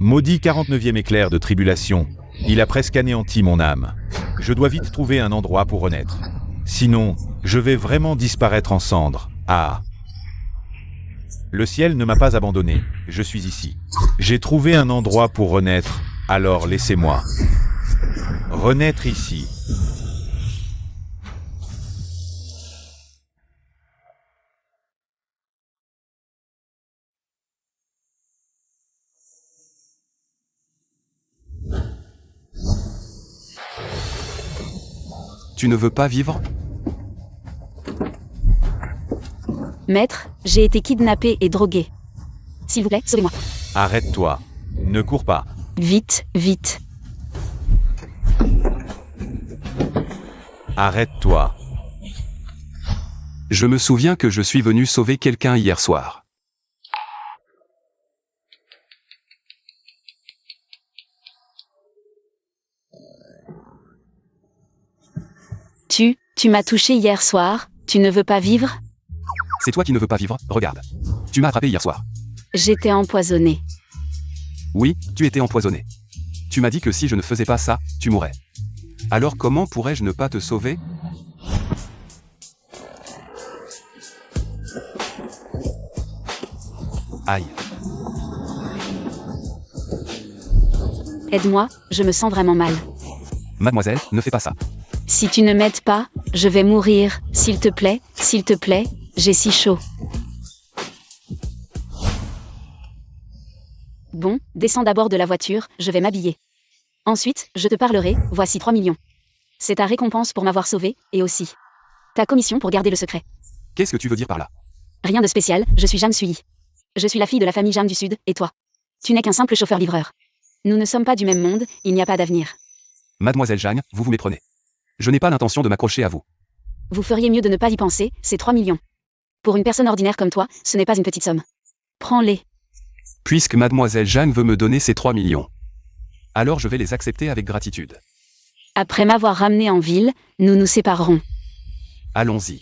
Maudit 49e éclair de tribulation, il a presque anéanti mon âme. Je dois vite trouver un endroit pour renaître. Sinon, je vais vraiment disparaître en cendres. Ah! Le ciel ne m'a pas abandonné, je suis ici. J'ai trouvé un endroit pour renaître, alors laissez-moi renaître ici. Tu ne veux pas vivre? Maître, j'ai été kidnappé et drogué. S'il vous plaît, sauvez-moi. Arrête-toi. Ne cours pas. Vite, vite. Arrête-toi. Je me souviens que je suis venu sauver quelqu'un hier soir. Tu m'as touché hier soir, tu ne veux pas vivre? C'est toi qui ne veux pas vivre, regarde. Tu m'as attrapé hier soir. J'étais empoisonné. Oui, tu étais empoisonné. Tu m'as dit que si je ne faisais pas ça, tu mourrais. Alors comment pourrais-je ne pas te sauver? Aïe. Aide-moi, je me sens vraiment mal. Mademoiselle, ne fais pas ça. Si tu ne m'aides pas, je vais mourir, s'il te plaît, j'ai si chaud. Bon, descends d'abord de la voiture, je vais m'habiller. Ensuite, je te parlerai, voici 3 millions. C'est ta récompense pour m'avoir sauvé, et aussi ta commission pour garder le secret. Qu'est-ce que tu veux dire par là? Rien de spécial, je suis Jeanne Suy. Je suis la fille de la famille Jeanne du Sud, et toi? Tu n'es qu'un simple chauffeur-livreur. Nous ne sommes pas du même monde, il n'y a pas d'avenir. Mademoiselle Jeanne, vous vous méprenez. Je n'ai pas l'intention de m'accrocher à vous. Vous feriez mieux de ne pas y penser, c'est 3 millions. Pour une personne ordinaire comme toi, ce n'est pas une petite somme. Prends-les. Puisque Mademoiselle Jeanne veut me donner ces 3 millions. Alors je vais les accepter avec gratitude. Après m'avoir ramené en ville, nous nous séparerons. Allons-y.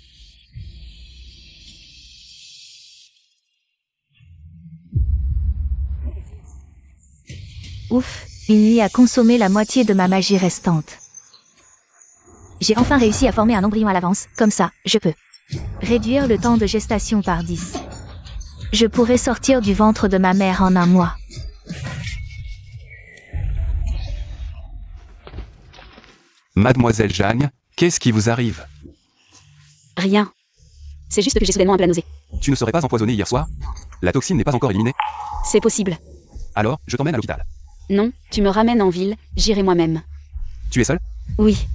Ouf, une nuit a consommé la moitié de ma magie restante. J'ai enfin réussi à former un embryon à l'avance, comme ça, je peux réduire le temps de gestation par 10. Je pourrais sortir du ventre de ma mère en un mois. Mademoiselle Jeanne, qu'est-ce qui vous arrive? Rien. C'est juste que j'ai soudainement un peu la nausée. Tu ne serais pas empoisonnée hier soir? La toxine n'est pas encore éliminée? C'est possible. Alors, je t'emmène à l'hôpital. Non, tu me ramènes en ville, j'irai moi-même. Tu es seule? Oui.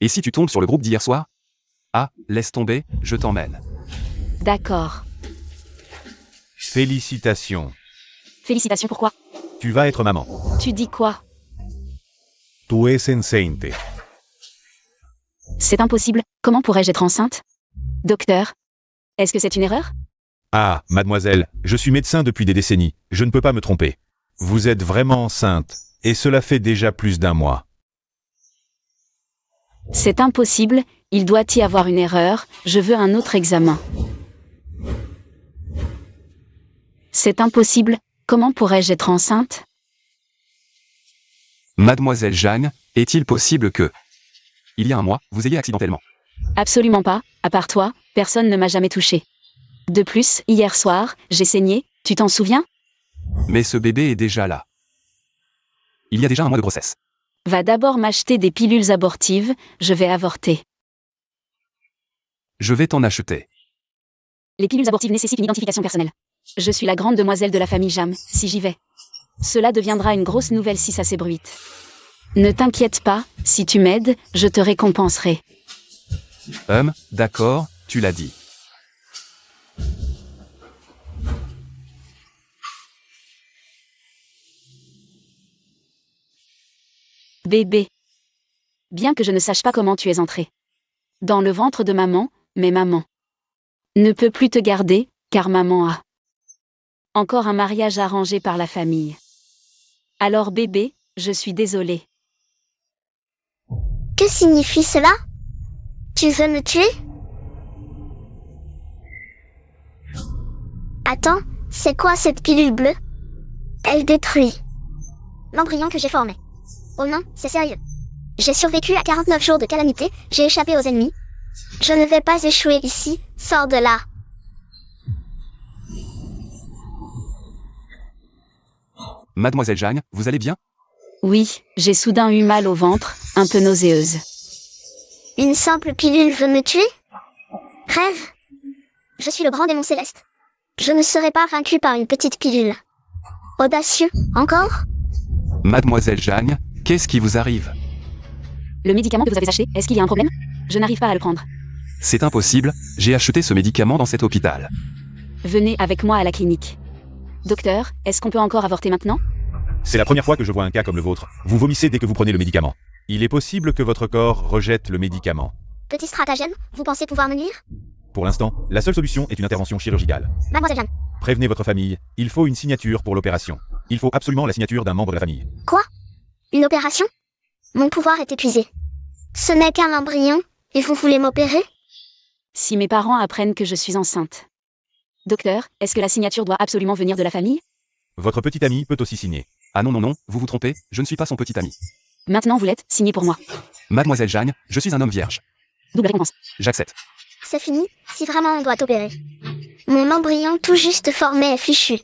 Et si tu tombes sur le groupe d'hier soir? Ah, laisse tomber, je t'emmène. D'accord. Félicitations. Félicitations, pourquoi? Tu vas être maman. Tu dis quoi? Tu es enceinte. C'est impossible, comment pourrais-je être enceinte? Docteur? Est-ce que c'est une erreur? Ah, mademoiselle, je suis médecin depuis des décennies, je ne peux pas me tromper. Vous êtes vraiment enceinte, et cela fait déjà plus d'1 mois. C'est impossible, il doit y avoir une erreur, je veux un autre examen. C'est impossible, comment pourrais-je être enceinte? Mademoiselle Jeanne, est-il possible que, il y a 1 mois, vous ayez accidentellement? Absolument pas, à part toi, personne ne m'a jamais touché. De plus, hier soir, j'ai saigné, tu t'en souviens? Mais ce bébé est déjà là. Il y a déjà 1 mois de grossesse. Va d'abord m'acheter des pilules abortives, je vais avorter. Je vais t'en acheter. Les pilules abortives nécessitent une identification personnelle. Je suis la grande demoiselle de la famille Jam, si j'y vais. Cela deviendra une grosse nouvelle si ça s'ébruite. Ne t'inquiète pas, si tu m'aides, je te récompenserai. D'accord, tu l'as dit. Bébé. Bien que je ne sache pas comment tu es entré dans le ventre de maman, mais maman ne peut plus te garder, car maman a encore un mariage arrangé par la famille. Alors bébé, je suis désolée. Que signifie cela? Tu veux me tuer? Attends, c'est quoi cette pilule bleue? Elle détruit. l'embryon que j'ai formé. Oh non, c'est sérieux. J'ai survécu à 49 jours de calamité, j'ai échappé aux ennemis. Je ne vais pas échouer ici, sors de là. Mademoiselle Jeanne, vous allez bien? Oui, j'ai soudain eu mal au ventre, un peu nauséeuse. Une simple pilule veut me tuer? Rêve. Je suis le grand démon céleste. Je ne serai pas vaincu par une petite pilule. Audacieux, encore? Mademoiselle Jeanne, qu'est-ce qui vous arrive? Le médicament que vous avez acheté, est-ce qu'il y a un problème? Je n'arrive pas à le prendre. C'est impossible, j'ai acheté ce médicament dans cet hôpital. Venez avec moi à la clinique. Docteur, est-ce qu'on peut encore avorter maintenant? C'est la première fois que je vois un cas comme le vôtre. Vous vomissez dès que vous prenez le médicament. Il est possible que votre corps rejette le médicament. Petit stratagème, vous pensez pouvoir me nuire? Pour l'instant, la seule solution est une intervention chirurgicale. Mademoiselle Jeanne. Prévenez votre famille, il faut une signature pour l'opération. Il faut absolument la signature d'un membre de la famille. Quoi? Une opération? Mon pouvoir est épuisé. Ce n'est qu'un embryon, et vous voulez m'opérer? Si mes parents apprennent que je suis enceinte. Docteur, est-ce que la signature doit absolument venir de la famille? Votre petit ami peut aussi signer. Ah non non non, vous vous trompez, je ne suis pas son petit ami. Maintenant vous l'êtes, signez pour moi. Mademoiselle Jeanne, je suis un homme vierge. Double récompense. J'accepte. C'est fini, si vraiment on doit opérer. Mon embryon tout juste formé est fichu.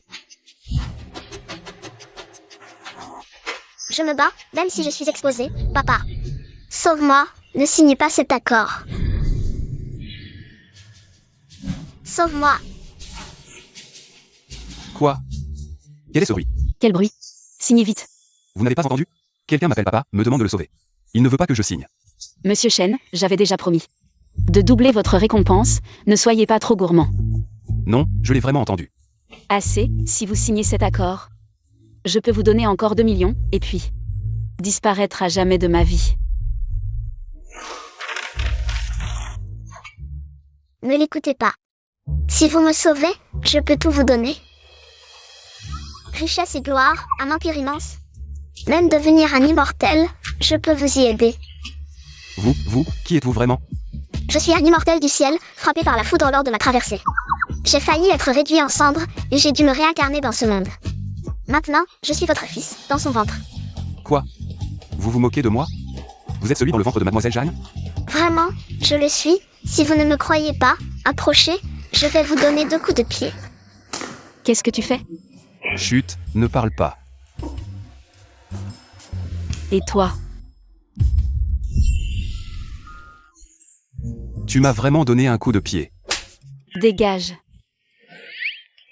Je me bats, même si je suis exposée, papa. Sauve-moi, ne signe pas cet accord. Sauve-moi. Quoi? Quel est ce bruit? Quel bruit? Signez vite. Vous n'avez pas entendu? Quelqu'un m'appelle papa, me demande de le sauver. Il ne veut pas que je signe. Monsieur Chen, j'avais déjà promis. De doubler votre récompense, ne soyez pas trop gourmand. Non, je l'ai vraiment entendu. Assez, si vous signez cet accord. Je peux vous donner encore 2 millions, et puis disparaître à jamais de ma vie. Ne l'écoutez pas. Si vous me sauvez, je peux tout vous donner. Richesse et gloire, un empire immense. Même devenir un immortel, je peux vous y aider. Vous, qui êtes-vous vraiment? Je suis un immortel du ciel, frappé par la foudre lors de ma traversée. J'ai failli être réduit en cendres, et j'ai dû me réincarner dans ce monde. Maintenant, je suis votre fils, dans son ventre. Quoi? Vous vous moquez de moi? Vous êtes celui dans le ventre de Mademoiselle Jeanne? Vraiment, je le suis. Si vous ne me croyez pas, approchez, je vais vous donner 2 coups de pied. Qu'est-ce que tu fais? Chut, ne parle pas. Et toi? Tu m'as vraiment donné un coup de pied. Dégage.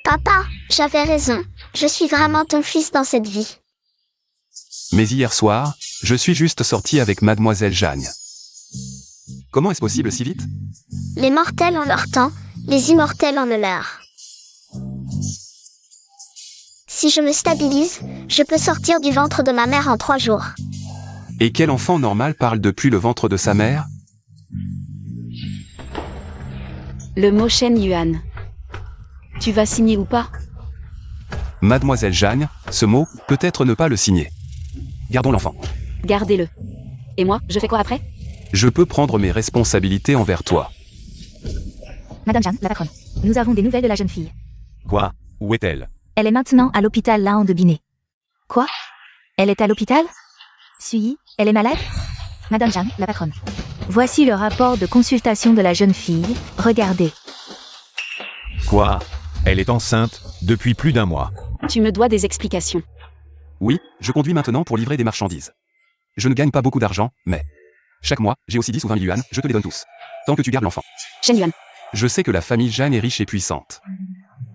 Papa, j'avais raison. Je suis vraiment ton fils dans cette vie. Mais hier soir, je suis juste sorti avec Mademoiselle Jeanne. Comment est-ce possible si vite? Les mortels ont leur temps, les immortels en ont leur. Si je me stabilise, je peux sortir du ventre de ma mère en 3 jours. Et quel enfant normal parle depuis le ventre de sa mère? Le mot Shen Yuan. Tu vas signer ou pas? Mademoiselle Jeanne, ce mot, peut-être ne pas le signer. Gardons l'enfant. Gardez-le. Et moi, je fais quoi après? Je peux prendre mes responsabilités envers toi. Madame Jeanne, la patronne. Nous avons des nouvelles de la jeune fille. Quoi? Où est-elle? Elle est maintenant à l'hôpital Laon de Binet. Quoi? Elle est à l'hôpital? Elle est malade? Madame Jeanne, la patronne. Voici le rapport de consultation de la jeune fille. Regardez. Quoi? Elle est enceinte depuis plus d'1 mois. Tu me dois des explications. Oui, je conduis maintenant pour livrer des marchandises. Je ne gagne pas beaucoup d'argent, mais chaque mois, j'ai aussi 10 ou 20 000 yuan, je te les donne tous. Tant que tu gardes l'enfant. Shen Yuan. Je sais que la famille Jeanne est riche et puissante.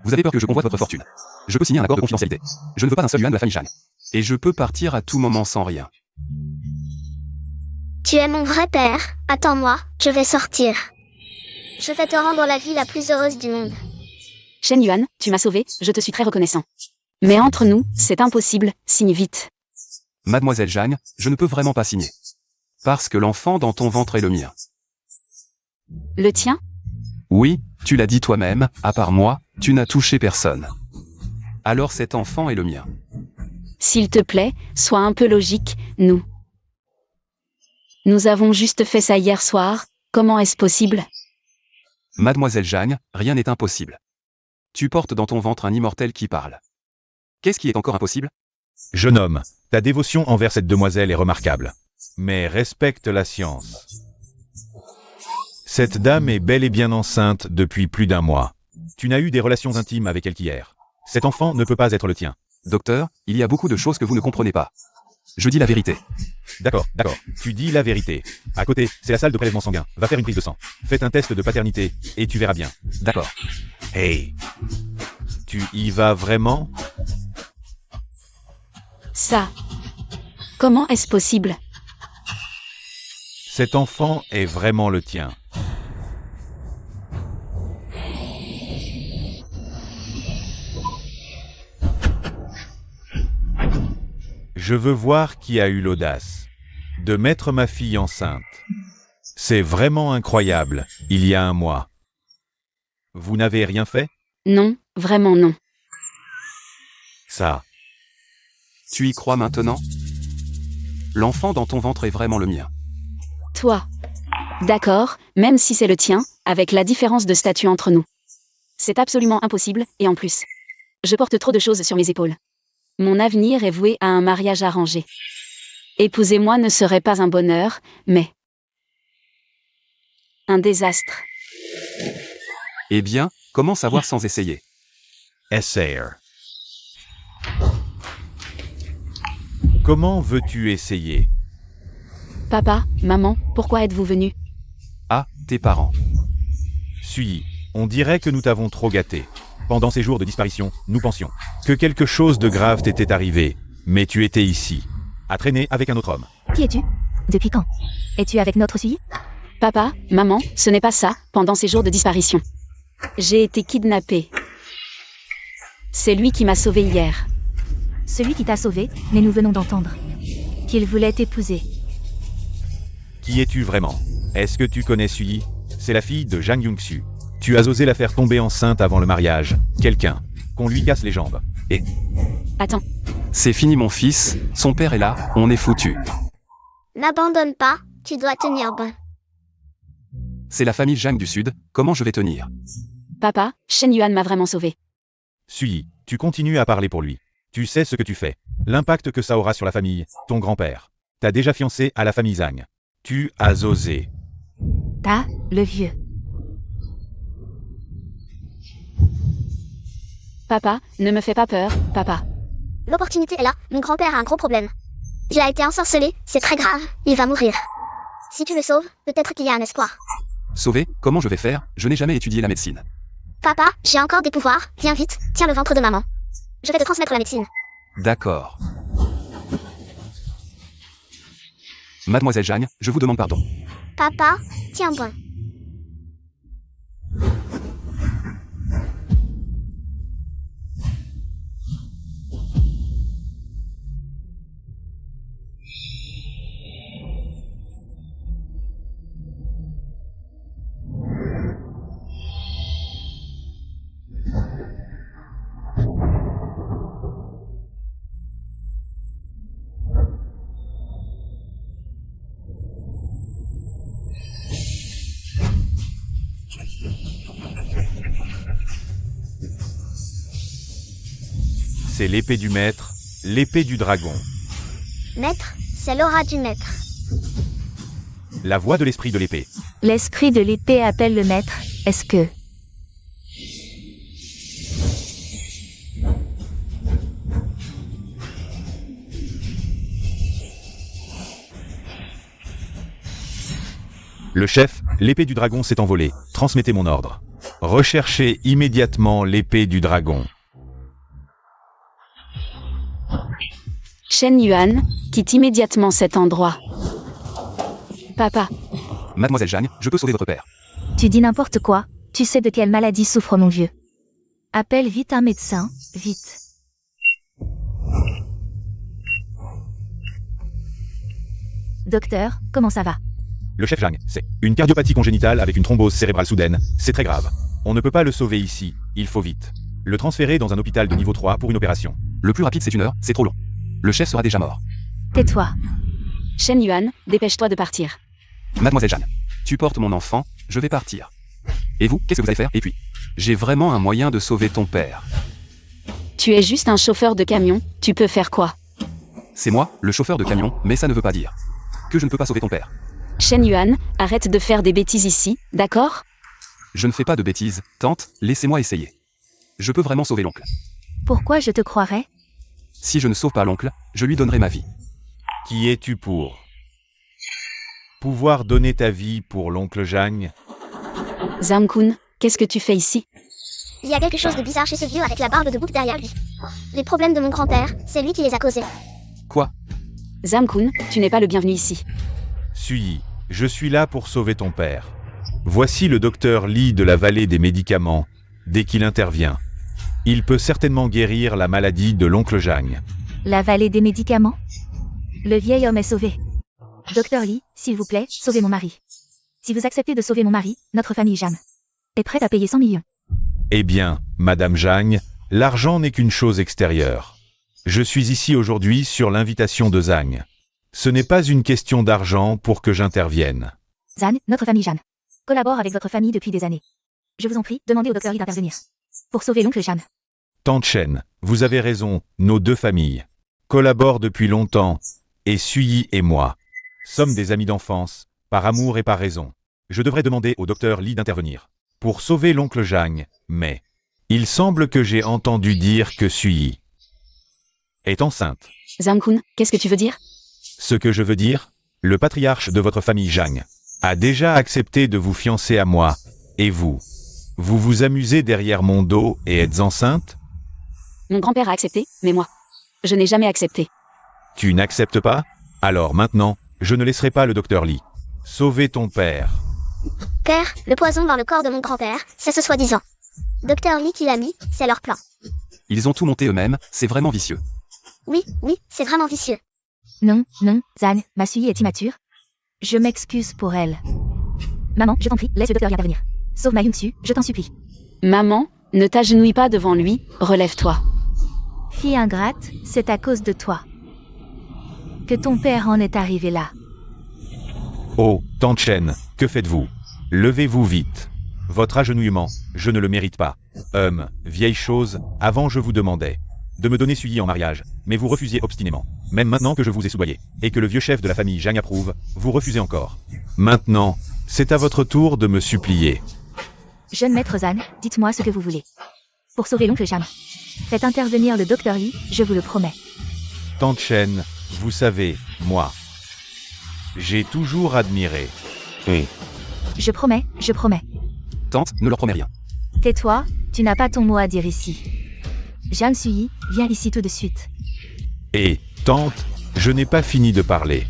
Vous avez peur que je convoite votre fortune. Je peux signer un accord de confidentialité. Je ne veux pas un seul yuan de la famille Jeanne. Et je peux partir à tout moment sans rien. Tu es mon vrai père. Attends-moi, je vais sortir. Je vais te rendre la vie la plus heureuse du monde. Shen Yuan, tu m'as sauvé, je te suis très reconnaissant. Mais entre nous, c'est impossible, signe vite. Mademoiselle Jeanne, je ne peux vraiment pas signer. Parce que l'enfant dans ton ventre est le mien. Le tien? Oui, tu l'as dit toi-même, à part moi, tu n'as touché personne. Alors cet enfant est le mien. S'il te plaît, sois un peu logique, nous. Nous avons juste fait ça hier soir, comment est-ce possible? Mademoiselle Jeanne, rien n'est impossible. Tu portes dans ton ventre un immortel qui parle. Qu'est-ce qui est encore impossible? Jeune homme, ta dévotion envers cette demoiselle est remarquable. Mais respecte la science. Cette dame est bel et bien enceinte depuis plus d'1 mois. Tu n'as eu des relations intimes avec elle qu'hier. Cet enfant ne peut pas être le tien. Docteur, il y a beaucoup de choses que vous ne comprenez pas. Je dis la vérité. D'accord. Tu dis la vérité. À côté, c'est la salle de prélèvement sanguin. Va faire une prise de sang. Faites un test de paternité, et tu verras bien. D'accord. Hey. Tu y vas vraiment? Ça. Comment est-ce possible? Cet enfant est vraiment le tien. Je veux voir qui a eu l'audace de mettre ma fille enceinte. C'est vraiment incroyable, il y a 1 mois. Vous n'avez rien fait? Non, vraiment non. Ça. Tu y crois maintenant? L'enfant dans ton ventre est vraiment le mien. Toi. D'accord, même si c'est le tien, avec la différence de statut entre nous. C'est absolument impossible, et en plus. Je porte trop de choses sur mes épaules. Mon avenir est voué à un mariage arrangé. Épouser moi ne serait pas un bonheur, mais un désastre. Eh bien, comment savoir sans essayer? Essayer. Comment veux-tu essayer? Papa, maman, pourquoi êtes-vous venus? Ah, tes parents. Suis, on dirait que nous t'avons trop gâté. Pendant ces jours de disparition, nous pensions que quelque chose de grave t'était arrivé, mais tu étais ici, à traîner avec un autre homme. Qui es-tu? Depuis quand? Es-tu avec notre suivi? Papa, maman, ce n'est pas ça, pendant ces jours de disparition. J'ai été kidnappée. C'est lui qui m'a sauvée hier. Celui qui t'a sauvé, mais nous venons d'entendre qu'il voulait t'épouser. Qui es-tu vraiment? Est-ce que tu connais Sui? C'est la fille de Jang Young-su. Tu as osé la faire tomber enceinte avant le mariage. Quelqu'un. Qu'on lui casse les jambes. Et... Attends, C'est fini mon fils, son père est là, on est foutu. N'abandonne pas, tu dois tenir bon. C'est la famille Zhang du Sud, comment je vais tenir? papa, Shen Yuan m'a vraiment sauvée. Sui, tu continues à parler pour lui. Tu sais ce que tu fais. L'impact que ça aura sur la famille, ton grand-père. T'as déjà fiancé à la famille Zhang. Tu as osé. T'as, le vieux. Papa, ne me fais pas peur, papa. L'opportunité est là, mon grand-père a un gros problème. Il a été ensorcelé, c'est très grave, il va mourir. Si tu le sauves, peut-être qu'il y a un espoir. Sauvé, comment je vais faire? Je n'ai jamais étudié la médecine. Papa, j'ai encore des pouvoirs, viens vite, tiens le ventre de maman. Je vais te transmettre la médecine. D'accord. Mademoiselle Zhang, je vous demande pardon. Papa, tiens bon. C'est l'épée du maître, l'épée du dragon. Maître, c'est l'aura du maître. La voix de l'esprit de l'épée. L'esprit de l'épée appelle le maître. Est-ce que... Le chef, l'épée du dragon s'est envolée. Transmettez mon ordre. Recherchez immédiatement l'épée du dragon. Shen Yuan, quitte immédiatement cet endroit. Papa, Mademoiselle Zhang, je peux sauver votre père. Tu dis n'importe quoi. Tu sais de quelle maladie souffre mon vieux. Appelle vite un médecin, vite. Docteur, comment ça va? Le chef Zhang, c'est une cardiopathie congénitale avec une thrombose cérébrale soudaine. C'est très grave. On ne peut pas le sauver ici. Il faut vite le transférer dans un hôpital de niveau 3 pour une opération. Le plus rapide c'est 1 heure, c'est trop long. Le chef sera déjà mort. Tais-toi. Shen Yuan, dépêche-toi de partir. Mademoiselle Zhang, tu portes mon enfant, je vais partir. Et vous, qu'est-ce que vous allez faire? Et puis, j'ai vraiment un moyen de sauver ton père. Tu es juste un chauffeur de camion, tu peux faire quoi? C'est moi, le chauffeur de camion, mais ça ne veut pas dire que je ne peux pas sauver ton père. Shen Yuan, arrête de faire des bêtises ici, d'accord? Je ne fais pas de bêtises, tante, laissez-moi essayer. Je peux vraiment sauver l'oncle. Pourquoi je te croirais? Si je ne sauve pas l'oncle, je lui donnerai ma vie. Qui es-tu pour pouvoir donner ta vie pour l'oncle Zhang? Zhang-kun, qu'est-ce que tu fais ici? Il y a quelque chose de bizarre chez ce vieux avec la barbe de bouc derrière lui. Les problèmes de mon grand-père, c'est lui qui les a causés. Quoi? Zhang-kun, tu n'es pas le bienvenu ici. Sui, je suis là pour sauver ton père. Voici le docteur Li de la vallée des médicaments. Dès qu'il intervient, il peut certainement guérir la maladie de l'oncle Zhang. La vallée des médicaments? Le vieil homme est sauvé. Docteur Lee, s'il vous plaît, sauvez mon mari. Si vous acceptez de sauver mon mari, notre famille Zhang est prête à payer 100 millions. Eh bien, Madame Zhang, l'argent n'est qu'une chose extérieure. Je suis ici aujourd'hui sur l'invitation de Zhang. Ce n'est pas une question d'argent pour que j'intervienne. Zhang, notre famille Zhang, collabore avec votre famille depuis des années. Je vous en prie, demandez au docteur Lee d'intervenir. Pour sauver l'oncle Zhang. Tante Chen, vous avez raison, nos deux familles collaborent depuis longtemps, et Sui et moi sommes des amis d'enfance, par amour et par raison. Je devrais demander au docteur Li d'intervenir pour sauver l'oncle Zhang, mais il semble que j'ai entendu dire que Sui est enceinte. Zhang-kun, qu'est-ce que tu veux dire? Ce que je veux dire, le patriarche de votre famille Zhang a déjà accepté de vous fiancer à moi, et vous vous amusez derrière mon dos et êtes enceinte? Mon grand-père a accepté, mais moi, je n'ai jamais accepté. Tu n'acceptes pas? Alors maintenant, je ne laisserai pas le docteur Li sauver ton père. Père, le poison dans le corps de mon grand-père, c'est ce soi-disant docteur Lee qui l'a mis, c'est leur plan. Ils ont tout monté eux-mêmes, c'est vraiment vicieux. Oui, c'est vraiment vicieux. Non, Zhang, ma Sui est immature. Je m'excuse pour elle. Maman, je t'en prie, laisse le docteur Lee intervenir. Sauve ma Young-su, je t'en supplie. Maman, ne t'agenouille pas devant lui, relève-toi. Fille ingrate, c'est à cause de toi que ton père en est arrivé là. Oh, Tante Chen, que faites-vous? Levez-vous vite. Votre agenouillement, je ne le mérite pas. Vieille chose, avant je vous demandais de me donner Sui en mariage, mais vous refusiez obstinément. Même maintenant que je vous ai soudoyé, et que le vieux chef de la famille Zhang approuve, vous refusez encore. Maintenant, c'est à votre tour de me supplier. Jeune maître Zhang, dites-moi ce que vous voulez. Pour sauver l'oncle Zhang. Faites intervenir le docteur Lee, je vous le promets. Tante Chen, vous savez, moi, j'ai toujours admiré. Je promets. Tante, ne leur promets rien. Tais-toi, tu n'as pas ton mot à dire ici. Zhang Sui, viens ici tout de suite. Et, tante, je n'ai pas fini de parler.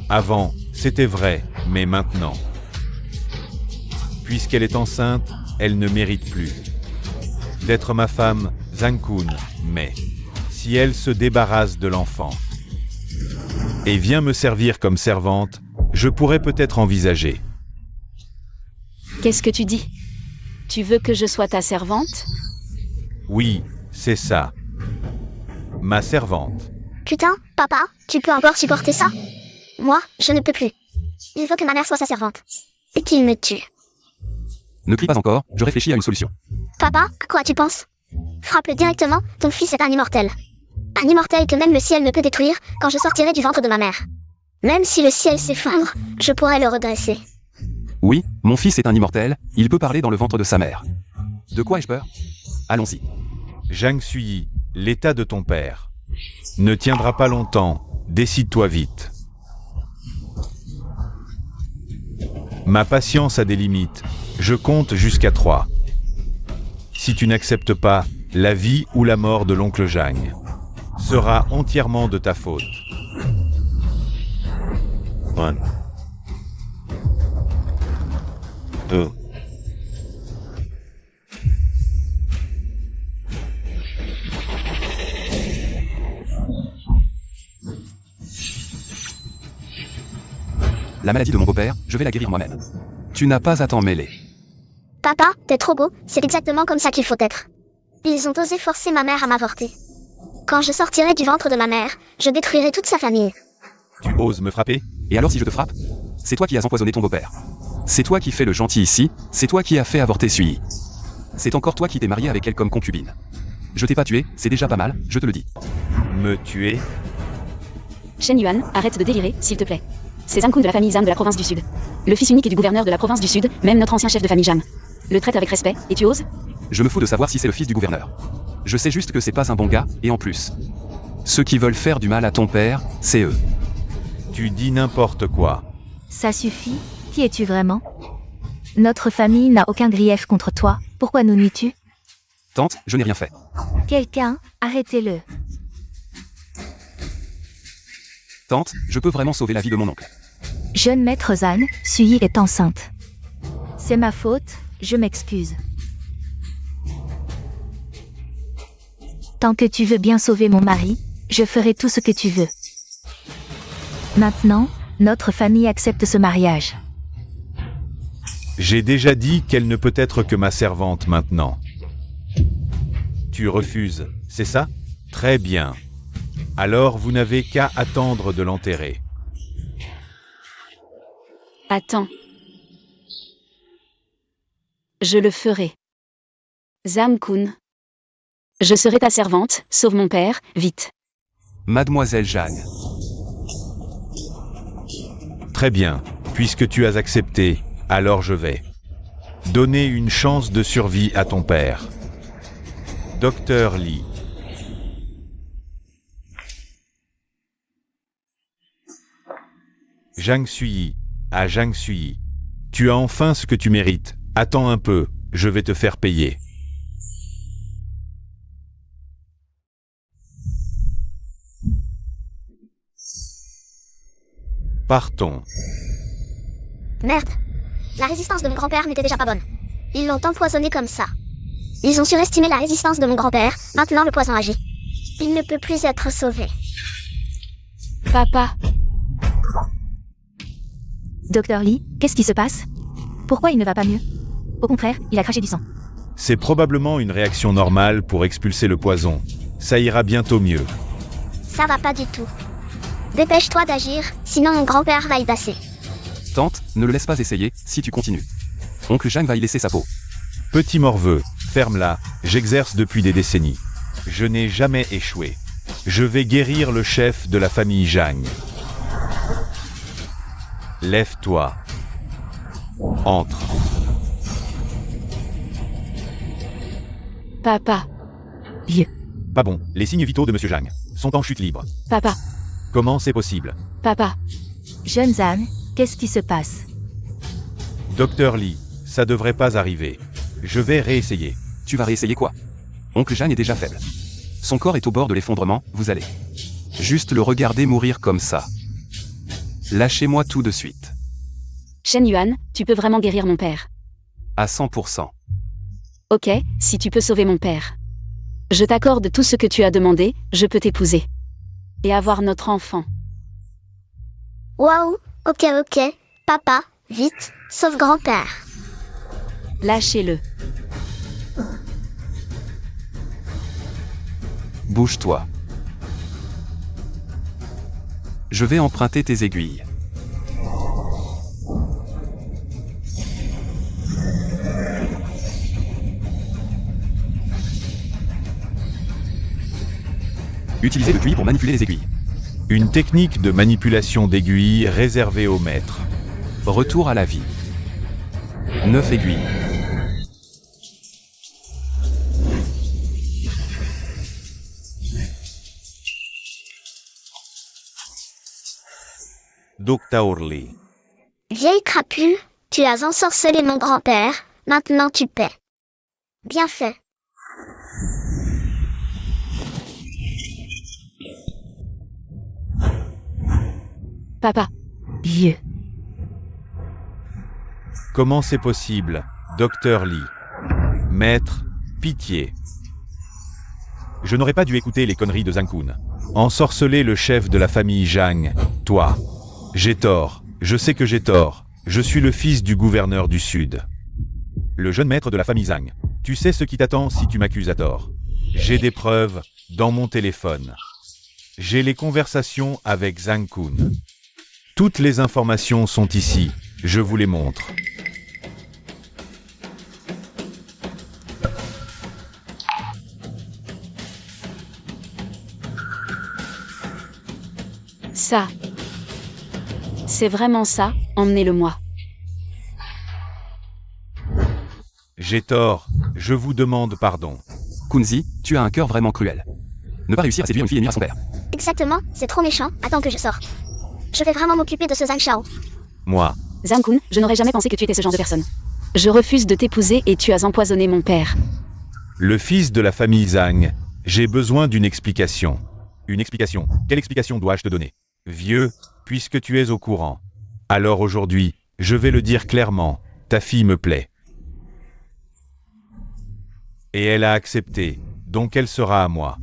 Avant, c'était vrai, mais maintenant, puisqu'elle est enceinte, elle ne mérite plus d'être ma femme, Zhang-kun, mais si elle se débarrasse de l'enfant et vient me servir comme servante, je pourrais peut-être envisager. Qu'est-ce que tu dis? Tu veux que je sois ta servante? Oui, c'est ça. Ma servante. Putain, papa, tu peux encore supporter ça? Moi, je ne peux plus. Il faut que ma mère soit sa servante. Et qu'il me tue. Ne crie pas encore, je réfléchis à une solution. Papa, à quoi tu penses? Frappe-le directement, ton fils est un immortel. Un immortel que même le ciel ne peut détruire quand je sortirai du ventre de ma mère. Même si le ciel s'effondre, je pourrai le redresser. Oui, mon fils est un immortel, il peut parler dans le ventre de sa mère. De quoi ai-je peur? Allons-y. Zhang Sui, l'état de ton père ne tiendra pas longtemps, décide-toi vite. Ma patience a des limites, je compte jusqu'à 3. Si tu n'acceptes pas, la vie ou la mort de l'oncle Zhang sera entièrement de ta faute. 1, 2. La maladie de mon beau-père, je vais la guérir moi-même. Tu n'as pas à t'en mêler. Papa, t'es trop beau, c'est exactement comme ça qu'il faut être. Ils ont osé forcer ma mère à m'avorter. Quand je sortirai du ventre de ma mère, je détruirai toute sa famille. Tu oses me frapper? Et alors si je te frappe? C'est toi qui as empoisonné ton beau-père. C'est toi qui fais le gentil ici, c'est toi qui as fait avorter Sui. C'est encore toi qui t'es marié avec elle comme concubine. Je t'ai pas tué, c'est déjà pas mal, je te le dis. Me tuer? Shen Yuan, arrête de délirer, s'il te plaît. C'est Zhang Kun de la famille Zhang de la province du Sud. Le fils unique et du gouverneur de la province du Sud, même notre ancien chef de famille Zhang. Le traite avec respect, et tu oses? Je me fous de savoir si c'est le fils du gouverneur. Je sais juste que c'est pas un bon gars, et en plus. Ceux qui veulent faire du mal à ton père, c'est eux. Tu dis n'importe quoi. Ça suffit. Qui es-tu vraiment? Notre famille n'a aucun grief contre toi. Pourquoi nous nuis-tu? Tante, je n'ai rien fait. Quelqu'un, arrêtez-le. Tante, je peux vraiment sauver la vie de mon oncle. Jeune maître Zhan, Suyi est enceinte. C'est ma faute, je m'excuse. Tant que tu veux bien sauver mon mari, je ferai tout ce que tu veux. Maintenant, notre famille accepte ce mariage. J'ai déjà dit qu'elle ne peut être que ma servante maintenant. Tu refuses, c'est ça? Très bien. Alors vous n'avez qu'à attendre de l'enterrer. Attends. Je le ferai. Zhang Kun. Je serai ta servante, sauve mon père, vite. Mademoiselle Jeanne. Très bien. Puisque tu as accepté, alors je vais donner une chance de survie à ton père. Docteur Li. Zhang Suyi, à Zhang Suyi. Tu as enfin ce que tu mérites. Attends un peu, je vais te faire payer. Partons. Merde. La résistance de mon grand-père n'était déjà pas bonne. Ils l'ont empoisonné comme ça. Ils ont surestimé la résistance de mon grand-père, maintenant le poison agit. Il ne peut plus être sauvé. Papa. Docteur Li, qu'est-ce qui se passe? Pourquoi il ne va pas mieux? Au contraire, il a craché du sang. C'est probablement une réaction normale pour expulser le poison. Ça ira bientôt mieux. Ça va pas du tout. Dépêche-toi d'agir, sinon mon grand-père va y passer. Tante, ne le laisse pas essayer, si tu continues. Oncle Zhang va y laisser sa peau. Petit morveux, ferme-la, j'exerce depuis des décennies. Je n'ai jamais échoué. Je vais guérir le chef de la famille Zhang. Lève-toi. Entre. Papa. Vieux. Pas bon, les signes vitaux de Monsieur Zhang sont en chute libre. Papa. Comment c'est possible? Papa. Jeune Zhan, qu'est-ce qui se passe? Docteur Li, ça devrait pas arriver. Je vais réessayer. Tu vas réessayer quoi? Oncle Zhang est déjà faible. Son corps est au bord de l'effondrement, vous allez juste le regarder mourir comme ça. Lâchez-moi tout de suite. Shen Yuan, tu peux vraiment guérir mon père. À 100%. Ok, si tu peux sauver mon père. Je t'accorde tout ce que tu as demandé, je peux t'épouser. Et avoir notre enfant. Waouh, ok. Papa, vite, sauve grand-père. Lâchez-le. Bouge-toi. Je vais emprunter tes aiguilles. Utilisez le QI pour manipuler les aiguilles. Une technique de manipulation d'aiguilles réservée aux maîtres. Retour à la vie. 9 aiguilles. Docteur Li. Vieille crapule, tu as ensorcelé mon grand-père, maintenant tu paies. Bien fait. Papa. Vieux. Comment c'est possible, Docteur Li? Maître, pitié. Je n'aurais pas dû écouter les conneries de Zhang Kun. Ensorceler le chef de la famille Zhang, toi. J'ai tort, je sais que j'ai tort. Je suis le fils du gouverneur du Sud. Le jeune maître de la famille Zhang. Tu sais ce qui t'attend si tu m'accuses à tort. J'ai des preuves dans mon téléphone. J'ai les conversations avec Zhang Kun. Toutes les informations sont ici, je vous les montre. Ça. C'est vraiment ça, emmenez-le-moi. J'ai tort, je vous demande pardon. Kunzi, tu as un cœur vraiment cruel. Ne pas réussir à séduire une fille et nuire à son père. Exactement, c'est trop méchant. Attends que je sors. Je vais vraiment m'occuper de ce Zhang Xiao. Moi, Zhang Kun, je n'aurais jamais pensé que tu étais ce genre de personne. Je refuse de t'épouser et tu as empoisonné mon père. le fils de la famille Zhang, j'ai besoin d'une explication. Une explication? Quelle explication dois-je te donner? Vieux, puisque tu es au courant. Alors aujourd'hui, je vais le dire clairement, ta fille me plaît. Et elle a accepté, donc elle sera à moi.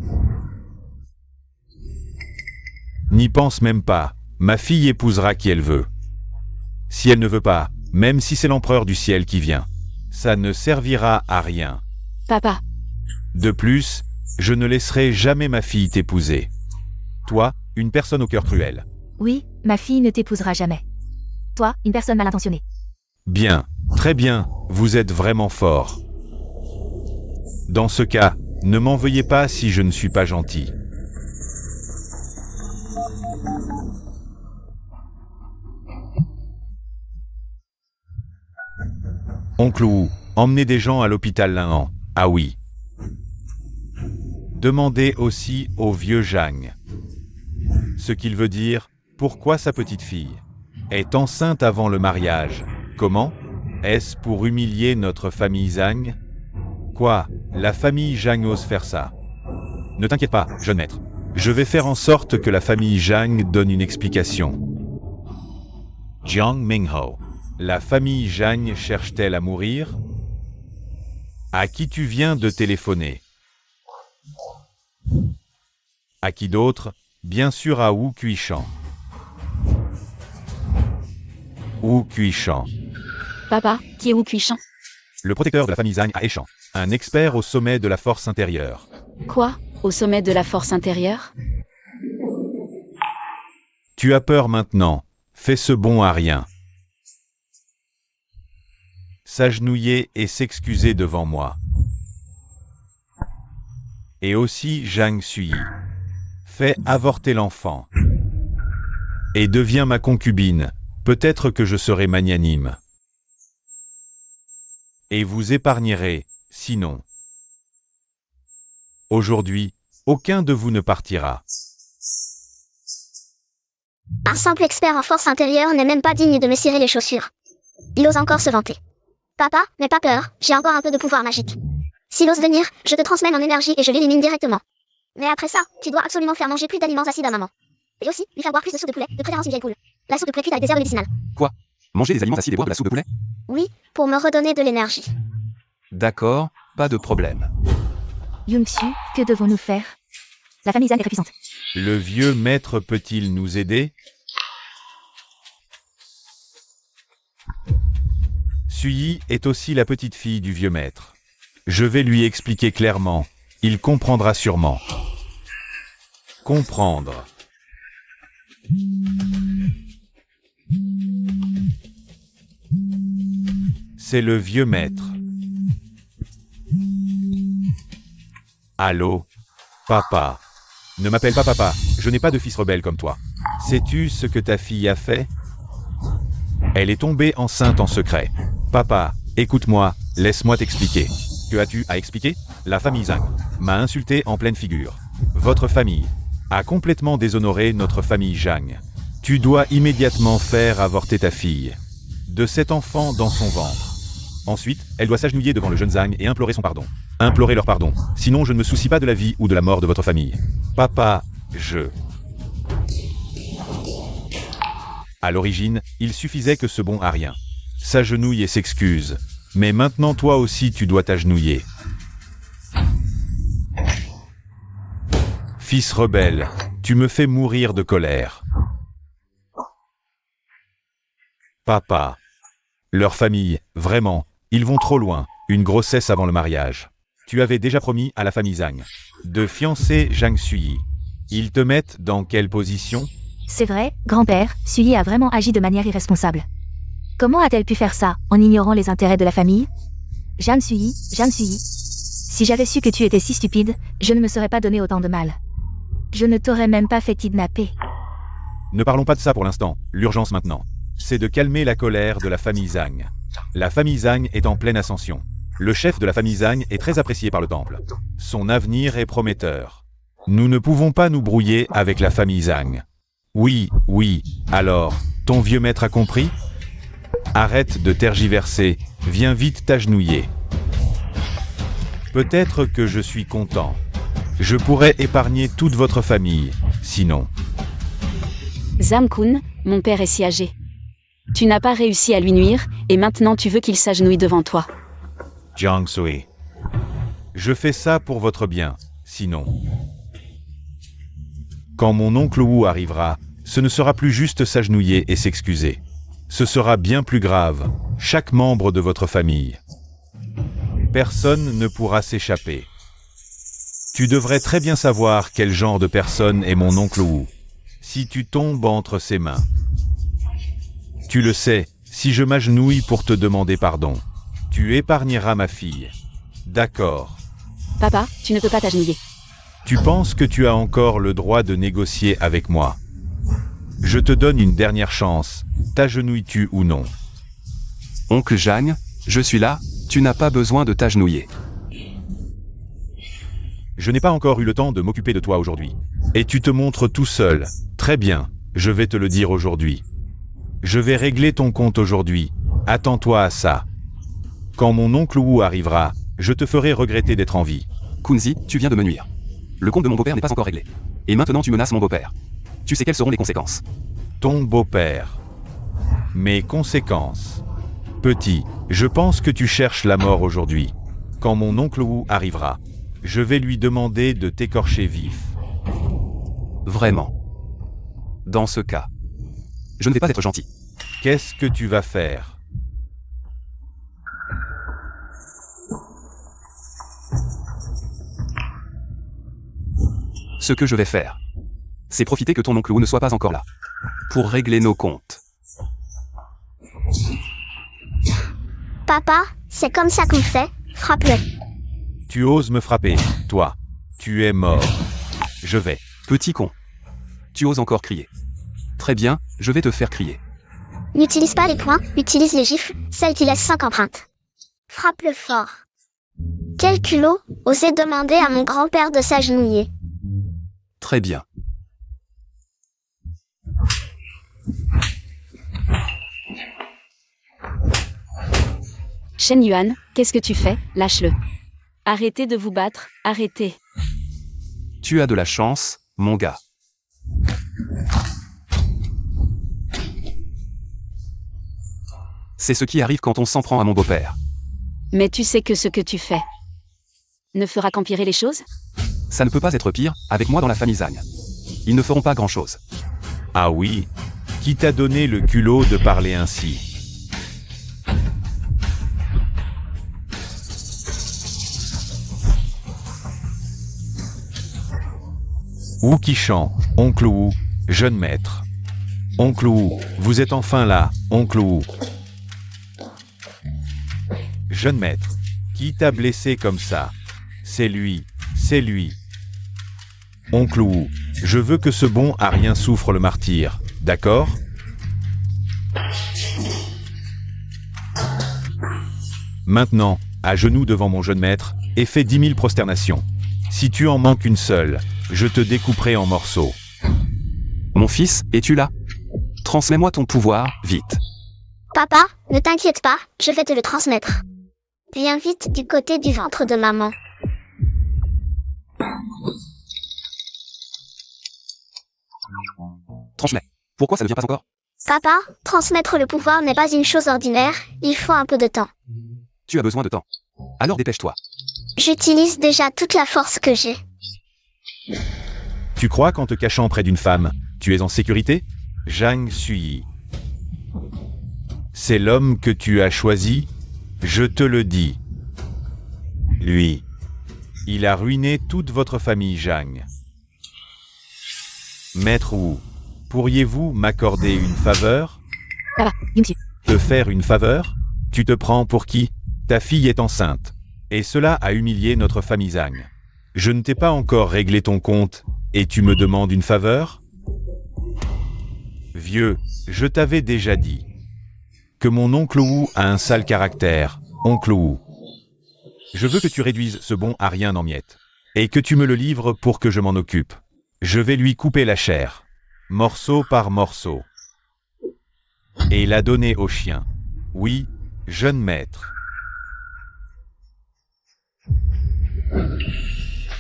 N'y pense même pas, ma fille épousera qui elle veut. Si elle ne veut pas, même si c'est l'empereur du ciel qui vient, ça ne servira à rien. Papa, De plus, je ne laisserai jamais ma fille t'épouser. Toi, une personne au cœur cruel. Oui, ma fille ne t'épousera jamais. Toi, une personne mal intentionnée. Bien, très bien, vous êtes vraiment fort. Dans ce cas, ne m'en veuillez pas si je ne suis pas gentil. Oncle Wu, emmenez des gens à l'hôpital Linhan. Ah oui. Demandez aussi au vieux Zhang. Ce qu'il veut dire, pourquoi sa petite fille est enceinte avant le mariage. Comment? Est-ce pour humilier notre famille Zhang? Quoi? La famille Zhang ose faire ça? Ne t'inquiète pas, jeune maître. Je vais faire en sorte que la famille Zhang donne une explication. Jiang Mingho. La famille Zhang cherche-t-elle à mourir? À qui tu viens de téléphoner? À qui d'autre? Bien sûr à Wu Kuishan. Wu Kuishan. papa, qui est Wu Kuishan? Le protecteur de la famille Zhang à Eshan. Un expert au sommet de la force intérieure. Quoi? Au sommet de la force intérieure? Tu as peur maintenant. Fais ce bon à rien. S'agenouiller et s'excuser devant moi. Et aussi Zhang Sui. Fais avorter l'enfant. Et deviens ma concubine. Peut-être que je serai magnanime. Et vous épargnerez, sinon. Aujourd'hui, aucun de vous ne partira. Un simple expert en force intérieure n'est même pas digne de me cirer les chaussures. Il ose encore se vanter. Papa, n'aie pas peur, j'ai encore un peu de pouvoir magique. S'il ose venir, je te transmets mon énergie et je l'élimine directement. Mais après ça, tu dois absolument faire manger plus d'aliments acides à maman. Et aussi, lui faire boire plus de soupe de poulet, de préférence une vieille poule. La soupe de poulet cuite avec des herbes médicinales. Manger des aliments acides et boire de la soupe de poulet? Oui, pour me redonner de l'énergie. D'accord, pas de problème. Yongxu, que devons-nous faire? La famille Zhang est très puissante. Le vieux maître peut-il nous aider? Sui est aussi la petite fille du vieux maître. Je vais lui expliquer clairement. Il comprendra sûrement. Comprendre. C'est le vieux maître. Allô? Papa. Ne m'appelle pas papa, je n'ai pas de fils rebelle comme toi. Sais-tu ce que ta fille a fait? Elle est tombée enceinte en secret. Papa, écoute-moi, laisse-moi t'expliquer. Que as-tu à expliquer? La famille Zhang m'a insulté en pleine figure. Votre famille a complètement déshonoré notre famille Zhang. Tu dois immédiatement faire avorter ta fille. De cet enfant dans son ventre. Ensuite, elle doit s'agenouiller devant le jeune Zhang et implorer son pardon. Implorer leur pardon. Sinon, je ne me soucie pas de la vie ou de la mort de votre famille. Papa, À l'origine, il suffisait que ce bon à rien s'agenouille et s'excuse. Mais maintenant toi aussi tu dois t'agenouiller. Fils rebelle, tu me fais mourir de colère. Papa. Leur famille, vraiment, ils vont trop loin. Une grossesse avant le mariage. Tu avais déjà promis à la famille Zhang de fiancer Zhang Sui. Ils te mettent dans quelle position? C'est vrai, grand-père, Sui a vraiment agi de manière irresponsable. Comment a-t-elle pu faire ça, en ignorant les intérêts de la famille? Zhang Sui. Si j'avais su que tu étais si stupide, je ne me serais pas donné autant de mal. Je ne t'aurais même pas fait kidnapper. Ne parlons pas de ça pour l'instant, l'urgence maintenant. C'est de calmer la colère de la famille Zhang. La famille Zhang est en pleine ascension. Le chef de la famille Zhang est très apprécié par le temple. Son avenir est prometteur. Nous ne pouvons pas nous brouiller avec la famille Zhang. Oui, alors, ton vieux maître a compris? Arrête de tergiverser, viens vite t'agenouiller. Peut-être que je suis content. Je pourrais épargner toute votre famille, sinon. Zhang-kun, mon père est si âgé. Tu n'as pas réussi à lui nuire, et maintenant tu veux qu'il s'agenouille devant toi. Jiang Sui. Je fais ça pour votre bien, sinon. Quand mon oncle Wu arrivera, ce ne sera plus juste s'agenouiller et s'excuser. Ce sera bien plus grave, chaque membre de votre famille. Personne ne pourra s'échapper. Tu devrais très bien savoir quel genre de personne est mon oncle Wu, si tu tombes entre ses mains. Tu le sais, si je m'agenouille pour te demander pardon, tu épargneras ma fille. D'accord. Papa, tu ne peux pas t'agenouiller. Tu penses que tu as encore le droit de négocier avec moi? Je te donne une dernière chance, t'agenouilles-tu ou non? Oncle Zhang, je suis là, tu n'as pas besoin de t'agenouiller. Je n'ai pas encore eu le temps de m'occuper de toi aujourd'hui. Et tu te montres tout seul. Très bien, je vais te le dire aujourd'hui. Je vais régler ton compte aujourd'hui. Attends-toi à ça. Quand mon oncle Wu arrivera, je te ferai regretter d'être en vie. Kunzi, tu viens de me nuire. Le compte de mon beau-père n'est pas encore réglé. Et maintenant tu menaces mon beau-père. Tu sais quelles seront les conséquences. Ton beau-père. Mes conséquences. Petit, je pense que tu cherches la mort aujourd'hui. Quand mon oncle Wu arrivera, je vais lui demander de t'écorcher vif. Vraiment. Dans ce cas, je ne vais pas être gentil. Qu'est-ce que tu vas faire? Ce que je vais faire, c'est profiter que ton oncle Wu ne soit pas encore là, pour régler nos comptes. Papa, c'est comme ça qu'on fait. Frappe-le. Tu oses me frapper, toi. Tu es mort. Je vais. Petit con. Tu oses encore crier. Très bien, je vais te faire crier. N'utilise pas les poings, utilise les gifles, celles qui laissent 5 empreintes. Frappe-le fort. Quel culot, oser demander à mon grand-père de s'agenouiller. Très bien. Shen Yuan, qu'est-ce que tu fais? Lâche-le. Arrêtez de vous battre, arrêtez. Tu as de la chance, mon gars. C'est ce qui arrive quand on s'en prend à mon beau-père. Mais tu sais que ce que tu fais ne fera qu'empirer les choses? Ça ne peut pas être pire, avec moi dans la famille Zhang. Ils ne feront pas grand-chose. Ah oui? Qui t'a donné le culot de parler ainsi? Wu Qishan, oncle Wu, jeune maître. Oncle Wu, vous êtes enfin là, oncle Wu. Jeune maître, qui t'a blessé comme ça? C'est lui, c'est lui. Oncle Wu, je veux que ce bon à rien souffre le martyr, d'accord? Maintenant, à genoux devant mon jeune maître, et fais 10 000 prosternations. Si tu en manques une seule, je te découperai en morceaux. Mon fils, es-tu là? Transmets-moi ton pouvoir, vite. Papa, ne t'inquiète pas, je vais te le transmettre. Viens vite du côté du ventre de maman. Transmets. Pourquoi ça ne vient pas encore? Papa, transmettre le pouvoir n'est pas une chose ordinaire, il faut un peu de temps. Tu as besoin de temps. Alors dépêche-toi. J'utilise déjà toute la force que j'ai. Tu crois qu'en te cachant près d'une femme, tu es en sécurité? Zhang Sui. C'est l'homme que tu as choisi? Je te le dis. Lui. Il a ruiné toute votre famille, Zhang. Maître Wu, pourriez-vous m'accorder une faveur? Ça va, Yumsi. Te faire une faveur? Tu te prends pour qui? Ta fille est enceinte. Et cela a humilié notre famille Zhang. Je ne t'ai pas encore réglé ton compte, et tu me demandes une faveur? Vieux, je t'avais déjà dit que mon oncle Wu a un sale caractère, oncle Wu. Je veux que tu réduises ce bon à rien en miettes, et que tu me le livres pour que je m'en occupe. Je vais lui couper la chair, morceau par morceau, et la donner au chien. Oui, jeune maître.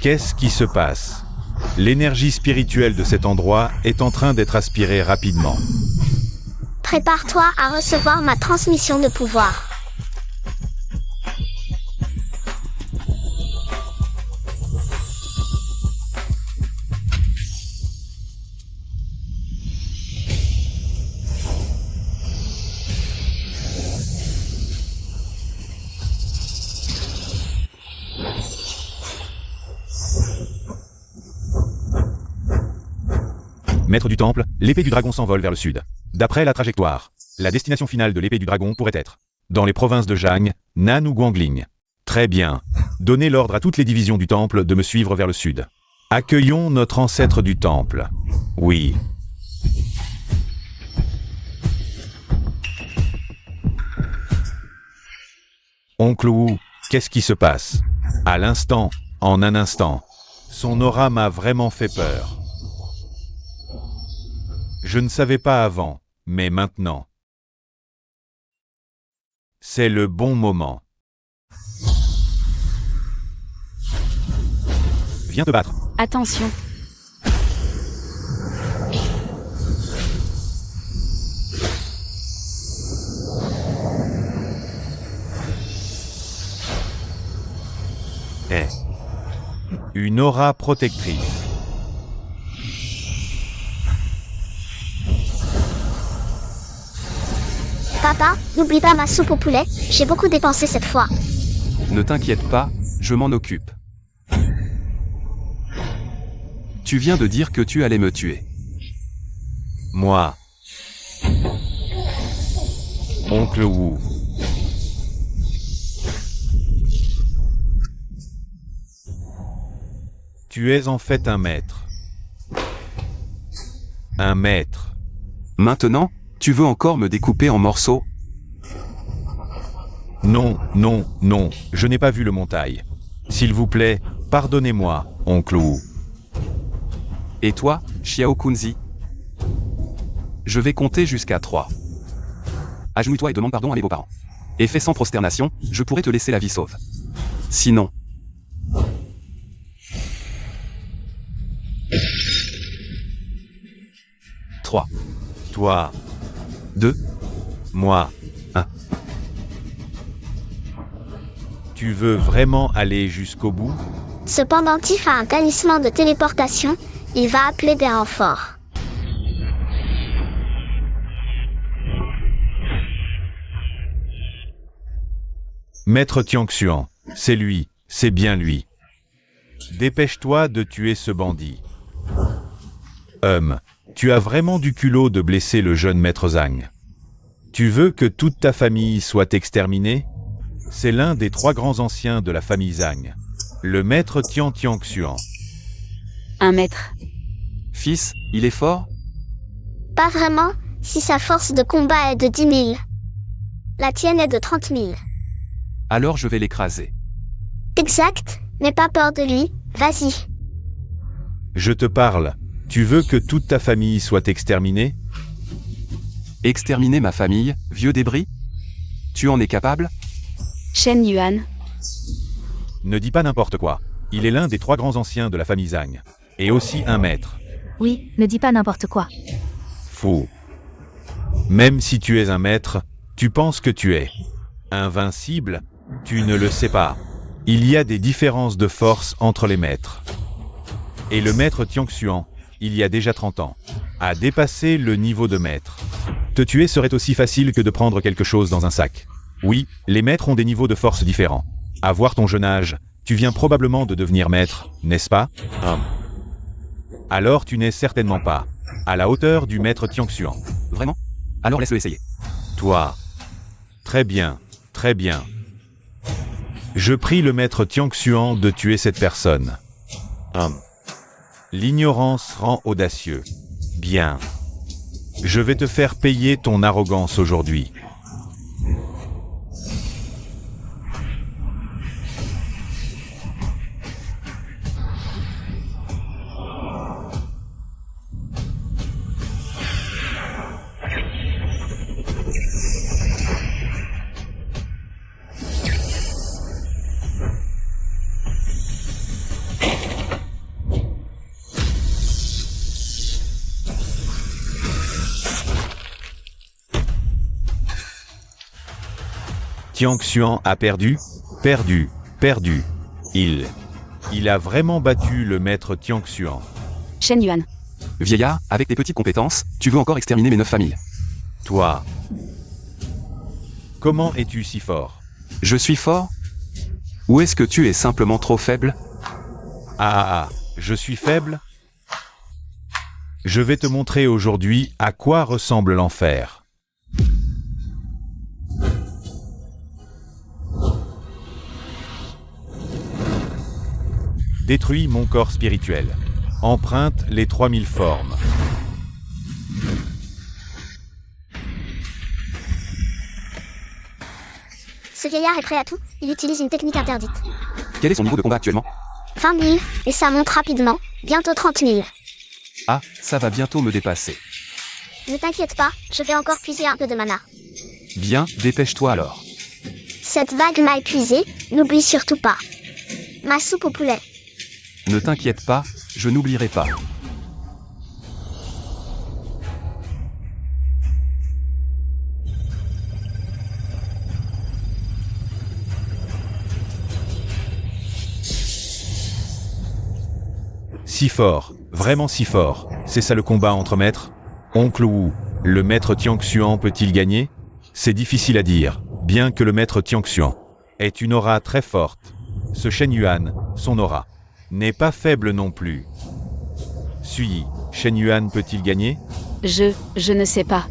Qu'est-ce qui se passe? L'énergie spirituelle de cet endroit est en train d'être aspirée rapidement. Prépare-toi à recevoir ma transmission de pouvoir. Maître du temple, l'épée du dragon s'envole vers le sud. D'après la trajectoire, la destination finale de l'épée du dragon pourrait être dans les provinces de Zhang, Nan ou Guangling. Très bien. Donnez l'ordre à toutes les divisions du temple de me suivre vers le sud. Accueillons notre ancêtre du temple. Oui. Oncle Wu, qu'est-ce qui se passe? À l'instant, en un instant, son aura m'a vraiment fait peur. Je ne savais pas avant, mais maintenant. C'est le bon moment. Viens te battre. Attention. Une aura protectrice. Papa, n'oublie pas ma soupe au poulet, j'ai beaucoup dépensé cette fois. Ne t'inquiète pas, je m'en occupe. Tu viens de dire que tu allais me tuer. Moi. Oncle Wu. Tu es en fait un maître. Un maître. Maintenant, tu veux encore me découper en morceaux? Non, non, non, je n'ai pas vu le montail. S'il vous plaît, pardonnez-moi, oncle Wu. Et toi, Xiao Kunzi? Je vais compter jusqu'à 3. Agenouille-toi et demande pardon à mes beaux-parents. Et fais sans prosternation, je pourrais te laisser la vie sauve. Sinon... Trois. Toi. 2. Moi. 1. Tu veux vraiment aller jusqu'au bout? Ce pendentif a un talisman de téléportation, il va appeler des renforts. Maître Tianxuan, c'est lui, c'est bien lui. Dépêche-toi de tuer ce bandit. Tu as vraiment du culot de blesser le jeune maître Zhang. Tu veux que toute ta famille soit exterminée? C'est l'un des 3 grands anciens de la famille Zhang. Le maître Tianxuan. Un maître. Fils, il est fort? Pas vraiment, si sa force de combat est de 10 000. La tienne est de 30 000. Alors je vais l'écraser. Exact, n'aie pas peur de lui, vas-y. Je te parle. Tu veux que toute ta famille soit exterminée? Exterminer ma famille, vieux débris? Tu en es capable? Shen Yuan. Ne dis pas n'importe quoi. Il est l'un des 3 grands anciens de la famille Zhang. Et aussi un maître. Oui, ne dis pas n'importe quoi. Fou. Même si tu es un maître, tu penses que tu es invincible? Tu ne le sais pas. Il y a des différences de force entre les maîtres. Et le maître Tianxuan, il y a déjà 30 ans, a dépassé le niveau de maître. Te tuer serait aussi facile que de prendre quelque chose dans un sac. Oui, les maîtres ont des niveaux de force différents. À voir ton jeune âge, tu viens probablement de devenir maître, n'est-ce pas? Alors tu n'es certainement pas à la hauteur du maître Tianxuan. Vraiment? Alors laisse-le essayer. Toi. Très bien, très bien. Je prie le maître Tianxuan de tuer cette personne. L'ignorance rend audacieux. Bien. Je vais te faire payer ton arrogance aujourd'hui. Tian Xuan a perdu, perdu, perdu. Il a vraiment battu le maître Tian Xuan. Shen Yuan. Vieillard, avec tes petites compétences, tu veux encore exterminer mes 9 familles. Toi, comment es-tu si fort? Je suis fort? Ou est-ce que tu es simplement trop faible? Je suis faible? Je vais te montrer aujourd'hui à quoi ressemble l'enfer. Détruis mon corps spirituel. Emprunte les 3000 formes. Ce vieillard est prêt à tout, il utilise une technique interdite. Quel est son niveau de combat actuellement? 20 000, et ça monte rapidement, bientôt 30 000. Ah, ça va bientôt me dépasser. Ne t'inquiète pas, je vais encore puiser un peu de mana. Bien, dépêche-toi alors. Cette vague m'a épuisé, n'oublie surtout pas. Ma soupe au poulet. Ne t'inquiète pas, je n'oublierai pas. Si fort, vraiment si fort. C'est ça le combat entre maîtres? Oncle Wu, le maître Tian Xuan peut-il gagner? C'est difficile à dire, bien que le maître Tian Xuan ait une aura très forte. Ce Shen Yuan, son aura, n'est pas faible non plus. Sui, Shen Yuan peut-il gagner? Je ne sais pas.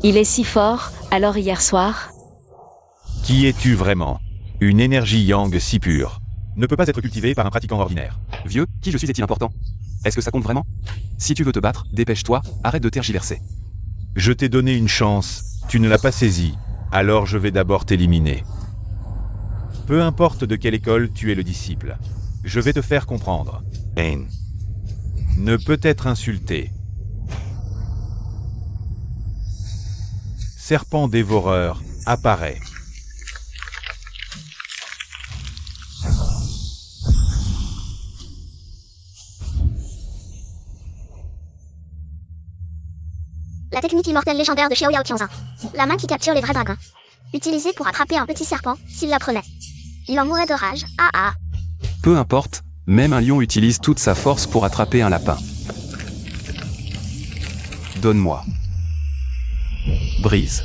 Il est si fort, alors hier soir? Qui es-tu vraiment? Une énergie yang si pure ne peut pas être cultivée par un pratiquant ordinaire. Vieux, qui je suis est-il important? Est-ce que ça compte vraiment? Si tu veux te battre, dépêche-toi, arrête de tergiverser. Je t'ai donné une chance, tu ne l'as pas saisie, alors je vais d'abord t'éliminer. Peu importe de quelle école tu es le disciple, je vais te faire comprendre. Pain ne peut être insulté. Serpent dévoreur apparaît. La technique immortelle légendaire de Xiao Yao Tianzin. La main qui capture les vrais dragons. Utilisée pour attraper un petit serpent, s'il la prenait. Il en mourrait de rage. Peu importe, même un lion utilise toute sa force pour attraper un lapin. Donne-moi. Brise.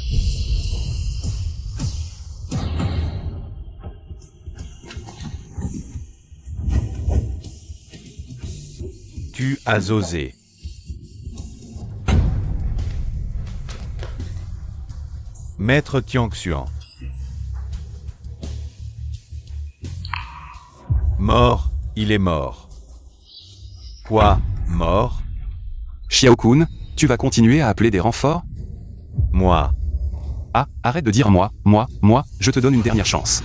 Tu as osé. Maître Tian Xuan. Mort, il est mort. Quoi, mort? Xiao-kun, tu vas continuer à appeler des renforts? Moi. Ah, arrête de dire moi, je te donne une dernière chance.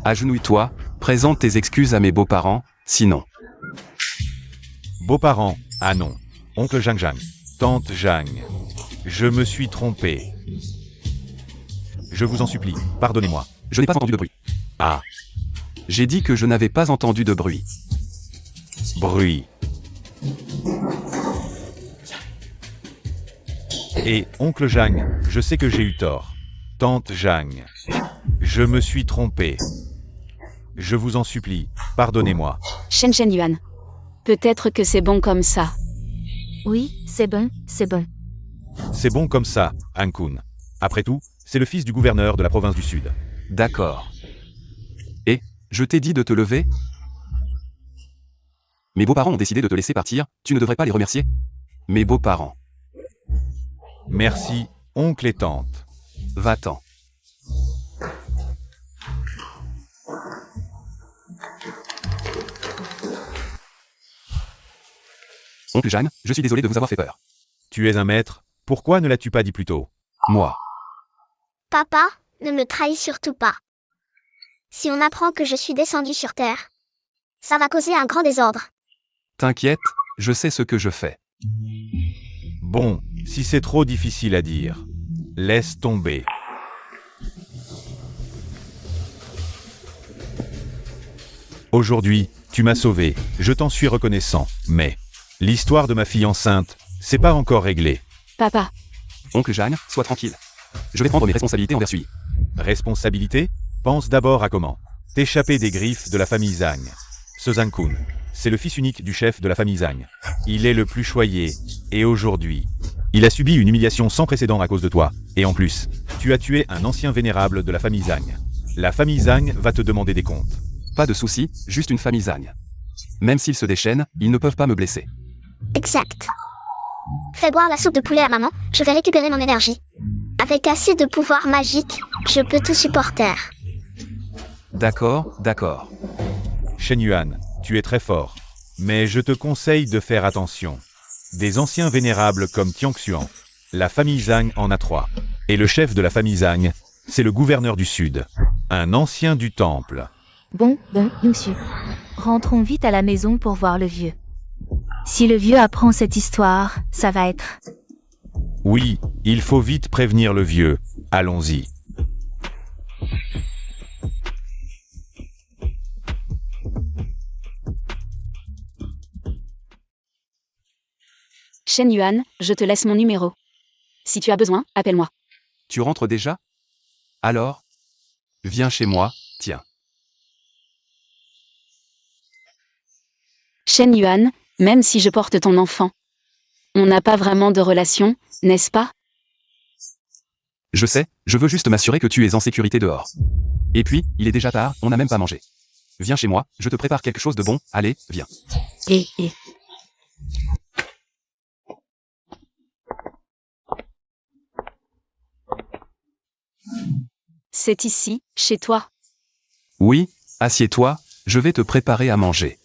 Agenouille-toi, présente tes excuses à mes beaux-parents, sinon. Beaux-parents, ah non. Oncle Zhang Zhang. Tante Zhang. Je me suis trompé. Je vous en supplie, pardonnez-moi. Je n'ai pas entendu de bruit. Ah. J'ai dit que je n'avais pas entendu de bruit. Bruit. Et, oncle Zhang, je sais que j'ai eu tort. Tante Zhang. Je me suis trompé. Je vous en supplie, pardonnez-moi. Shen Yuan. Peut-être que c'est bon comme ça. Oui, c'est bon, c'est bon. C'est bon comme ça, Han-kun. Après tout, c'est le fils du gouverneur de la province du Sud. D'accord. Et, je t'ai dit de te lever? Mes beaux-parents ont décidé de te laisser partir, tu ne devrais pas les remercier? Mes beaux-parents. Merci, oncle et tante. Va-t'en. Oncle Jeanne, je suis désolé de vous avoir fait peur. Tu es un maître, Pourquoi ne l'as-tu pas dit plus tôt? Moi. Papa, ne me trahis surtout pas. Si on apprend que je suis descendu sur Terre, ça va causer un grand désordre. T'inquiète, je sais ce que je fais. Bon, si c'est trop difficile à dire, laisse tomber. Aujourd'hui, tu m'as sauvé, je t'en suis reconnaissant, mais l'histoire de ma fille enceinte, c'est pas encore réglé. Papa, Oncle Jeanne, sois tranquille. Je vais prendre mes responsabilités envers Sui. Responsabilité? Pense d'abord à comment t'échapper des griffes de la famille Zhang. Ce Zhang Kun, c'est le fils unique du chef de la famille Zhang. Il est le plus choyé, et aujourd'hui, il a subi une humiliation sans précédent à cause de toi. Et en plus, tu as tué un ancien vénérable de la famille Zhang. La famille Zhang va te demander des comptes. Pas de soucis, juste une famille Zhang. Même s'ils se déchaînent, ils ne peuvent pas me blesser. Exact. Fais boire la soupe de poulet à maman, je vais récupérer mon énergie. Avec assez de pouvoir magique, je peux tout supporter. D'accord, d'accord. Shen Yuan, tu es très fort. Mais je te conseille de faire attention. Des anciens vénérables comme Tianxuan, la famille Zhang en a 3. Et le chef de la famille Zhang, c'est le gouverneur du Sud. Un ancien du temple. Bon, monsieur. Rentrons vite à la maison pour voir le vieux. Si le vieux apprend cette histoire, ça va être... Oui, il faut vite prévenir le vieux. Allons-y. Shen Yuan, je te laisse mon numéro. Si tu as besoin, appelle-moi. Tu rentres déjà? Alors? Viens chez moi, tiens. Shen Yuan, même si je porte ton enfant. On n'a pas vraiment de relation, n'est-ce pas? Je sais, je veux juste m'assurer que tu es en sécurité dehors. Et puis, il est déjà tard, on n'a même pas mangé. Viens chez moi, je te prépare quelque chose de bon, allez, viens. Et... C'est ici, chez toi. Oui, assieds-toi, je vais te préparer à manger.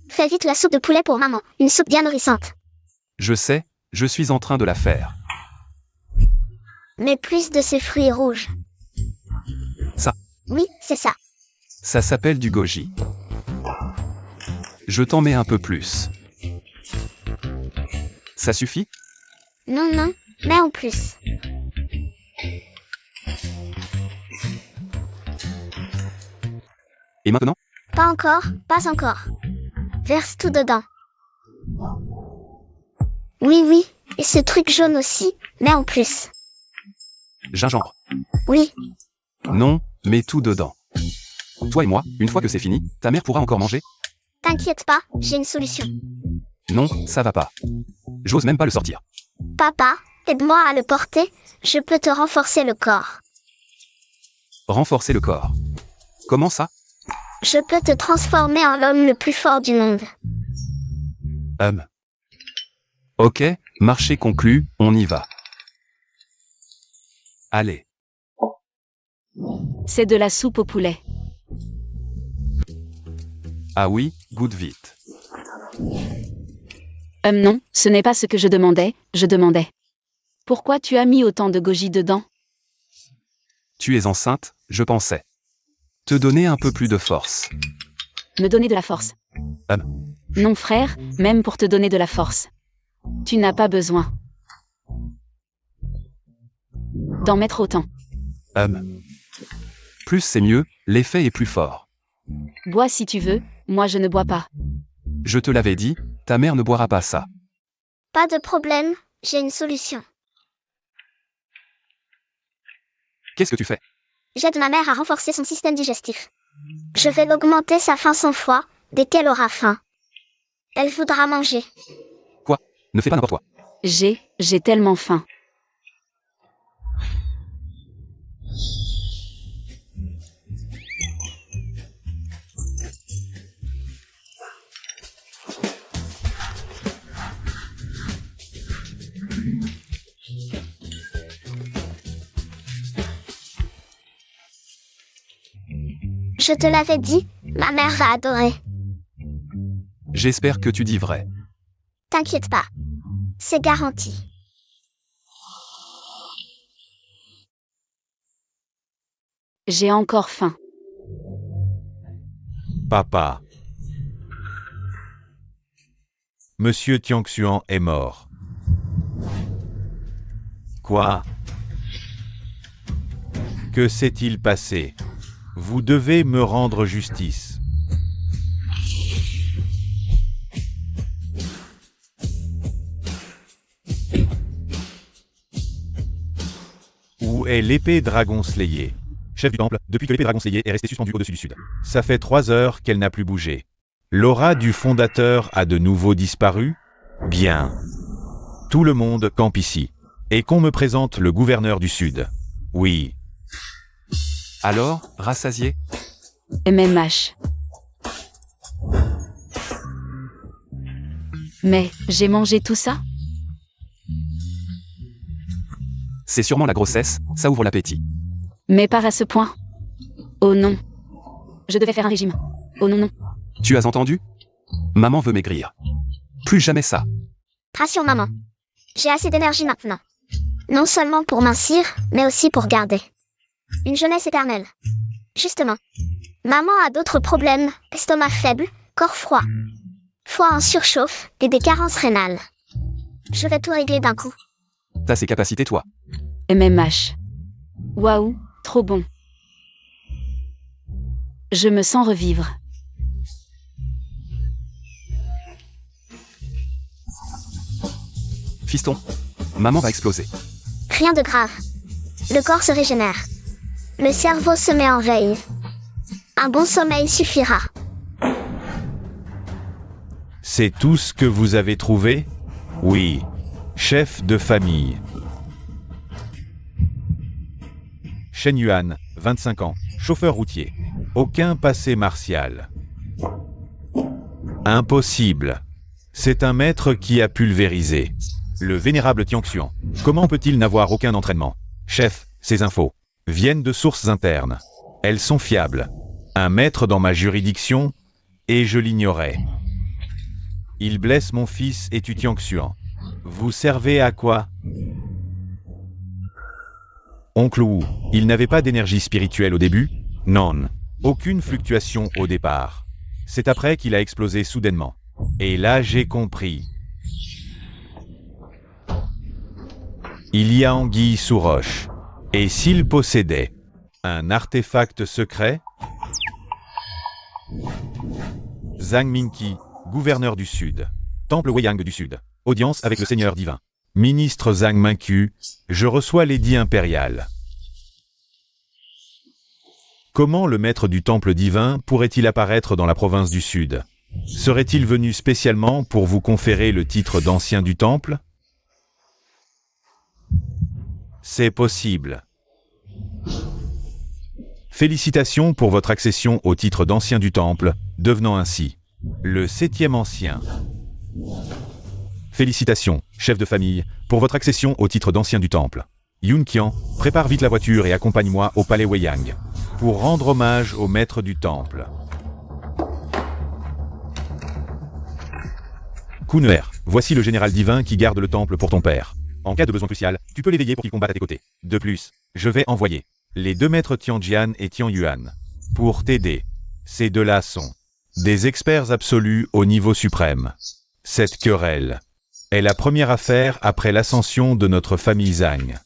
Fais vite la soupe de poulet pour maman, une soupe bien nourrissante. Je sais, je suis en train de la faire. Mais plus de ces fruits rouges. Ça. Oui, c'est ça. Ça s'appelle du goji. Je t'en mets un peu plus. Ça suffit? Non, non, mais en plus. Et maintenant? Pas encore, pas encore. Verse tout dedans. Oui, oui, et ce truc jaune aussi, mais en plus. Gingembre. Oui, Non, mets tout dedans. Toi et moi, une fois que c'est fini, ta mère pourra encore manger? t'inquiète pas, j'ai une solution. Non, ça va pas. J'ose même pas le sortir. Papa, aide-moi à le porter, je peux te renforcer le corps. Renforcer le corps. Comment ça? Je peux te transformer en l'homme le plus fort du monde. Ok, marché conclu, on y va. Allez. C'est de la soupe au poulet. Ah oui, goûte vite. Non, ce n'est pas ce que je demandais. Pourquoi tu as mis autant de goji dedans? Tu es enceinte, je pensais. Te donner un peu plus de force. Me donner de la force. Non frère, même pour te donner de la force. Tu n'as pas besoin d'en mettre autant. Plus c'est mieux, l'effet est plus fort. Bois si tu veux, moi je ne bois pas. Je te l'avais dit, ta mère ne boira pas ça. Pas de problème, j'ai une solution. Qu'est-ce que tu fais? J'aide ma mère à renforcer son système digestif. Je vais l'augmenter sa faim sans foie, dès qu'elle aura faim. Elle voudra manger. Quoi? Ne fais pas n'importe quoi. J'ai tellement faim. Je te l'avais dit, ma mère va adorer. J'espère que tu dis vrai. T'inquiète pas. C'est garanti. J'ai encore faim. Papa. Monsieur Tianxuan est mort. Quoi? Que s'est-il passé? Vous devez me rendre justice. Où est l'épée Dragon Slayer? Chef du temple, depuis que l'épée Dragon Slayer est restée suspendue au-dessus du sud. Ça fait 3 heures qu'elle n'a plus bougé. L'aura du fondateur a de nouveau disparu? Bien. Tout le monde campe ici. Et qu'on me présente le gouverneur du sud. Oui. Alors, rassasié? MMH. Mais, j'ai mangé tout ça? C'est sûrement la grossesse, ça ouvre l'appétit. Mais pas à ce point. Oh non. Je devais faire un régime. Oh non non. Tu as entendu? Maman veut maigrir. Plus jamais ça. Ration maman. J'ai assez d'énergie maintenant. Non seulement pour mincir, mais aussi pour garder une jeunesse éternelle. Justement. Maman a d'autres problèmes, estomac faible, corps froid, foie en surchauffe et des carences rénales. Je vais tout régler d'un coup. T'as ces capacités toi. MMH. Waouh, trop bon. Je me sens revivre. Fiston. Maman va exploser. Rien de grave. Le corps se régénère. Le cerveau se met en veille. Un bon sommeil suffira. C'est tout ce que vous avez trouvé? Oui. Chef de famille. Shen Yuan, 25 ans, chauffeur routier. Aucun passé martial. Impossible. C'est un maître qui a pulvérisé. Le vénérable Tianxuan. Comment peut-il n'avoir aucun entraînement? Chef, ces infos viennent de sources internes. Elles sont fiables. Un maître dans ma juridiction, et je l'ignorais. Il blesse mon fils et tu Tianxuan. Vous servez à quoi? Oncle Wu, il n'avait pas d'énergie spirituelle au début? Non. Aucune fluctuation au départ. C'est après qu'il a explosé soudainement. Et là j'ai compris. Il y a anguille sous roche. Et s'il possédait un artefact secret? Zhang Minqi, gouverneur du Sud. Temple Weiyang du Sud. Audience avec le Seigneur divin. Ministre Zhang Minqi, je reçois l'édit impérial. Comment le maître du temple divin pourrait-il apparaître dans la province du Sud? Serait-il venu spécialement pour vous conférer le titre d'ancien du temple? C'est possible. Félicitations pour votre accession au titre d'ancien du temple, devenant ainsi le 7e ancien. Félicitations, chef de famille, pour votre accession au titre d'ancien du temple. Yun Qian, prépare vite la voiture et accompagne-moi au palais Weiyang, pour rendre hommage au maître du temple. Kun'er, voici le général divin qui garde le temple pour ton père. En cas de besoin crucial, tu peux l'éveiller pour qu'il combatte à tes côtés. De plus, je vais envoyer les 2 maîtres Tianjian et Tianyuan pour t'aider. Ces deux-là sont des experts absolus au niveau suprême. Cette querelle est la première affaire après l'ascension de notre famille Zhang.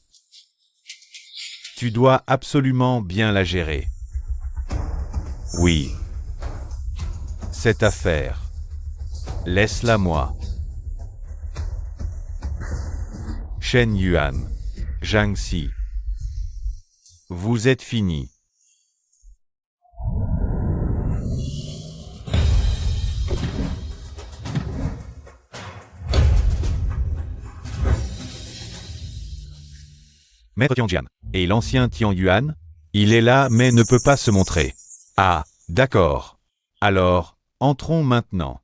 Tu dois absolument bien la gérer. Oui. Cette affaire. Laisse-la moi. Shen Yuan. Zhang Si. Vous êtes fini. Maître Tianjian. Et l'ancien Tian Yuan? Il est là mais ne peut pas se montrer. Ah, d'accord. Alors, entrons maintenant.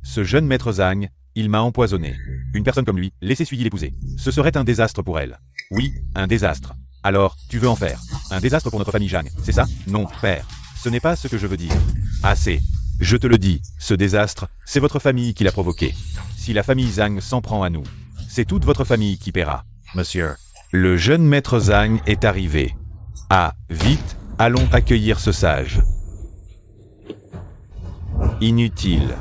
Ce jeune maître Zhang, il m'a empoisonné. Une personne comme lui, laissez Suyi l'épouser. Ce serait un désastre pour elle. Oui, un désastre. Alors, tu veux en faire un désastre pour notre famille Zhang, c'est ça? Non, père. Ce n'est pas ce que je veux dire. Assez. Je te le dis, ce désastre, c'est votre famille qui l'a provoqué. Si la famille Zhang s'en prend à nous, c'est toute votre famille qui paiera. Monsieur. Le jeune maître Zhang est arrivé. Ah, vite, allons accueillir ce sage. Inutile.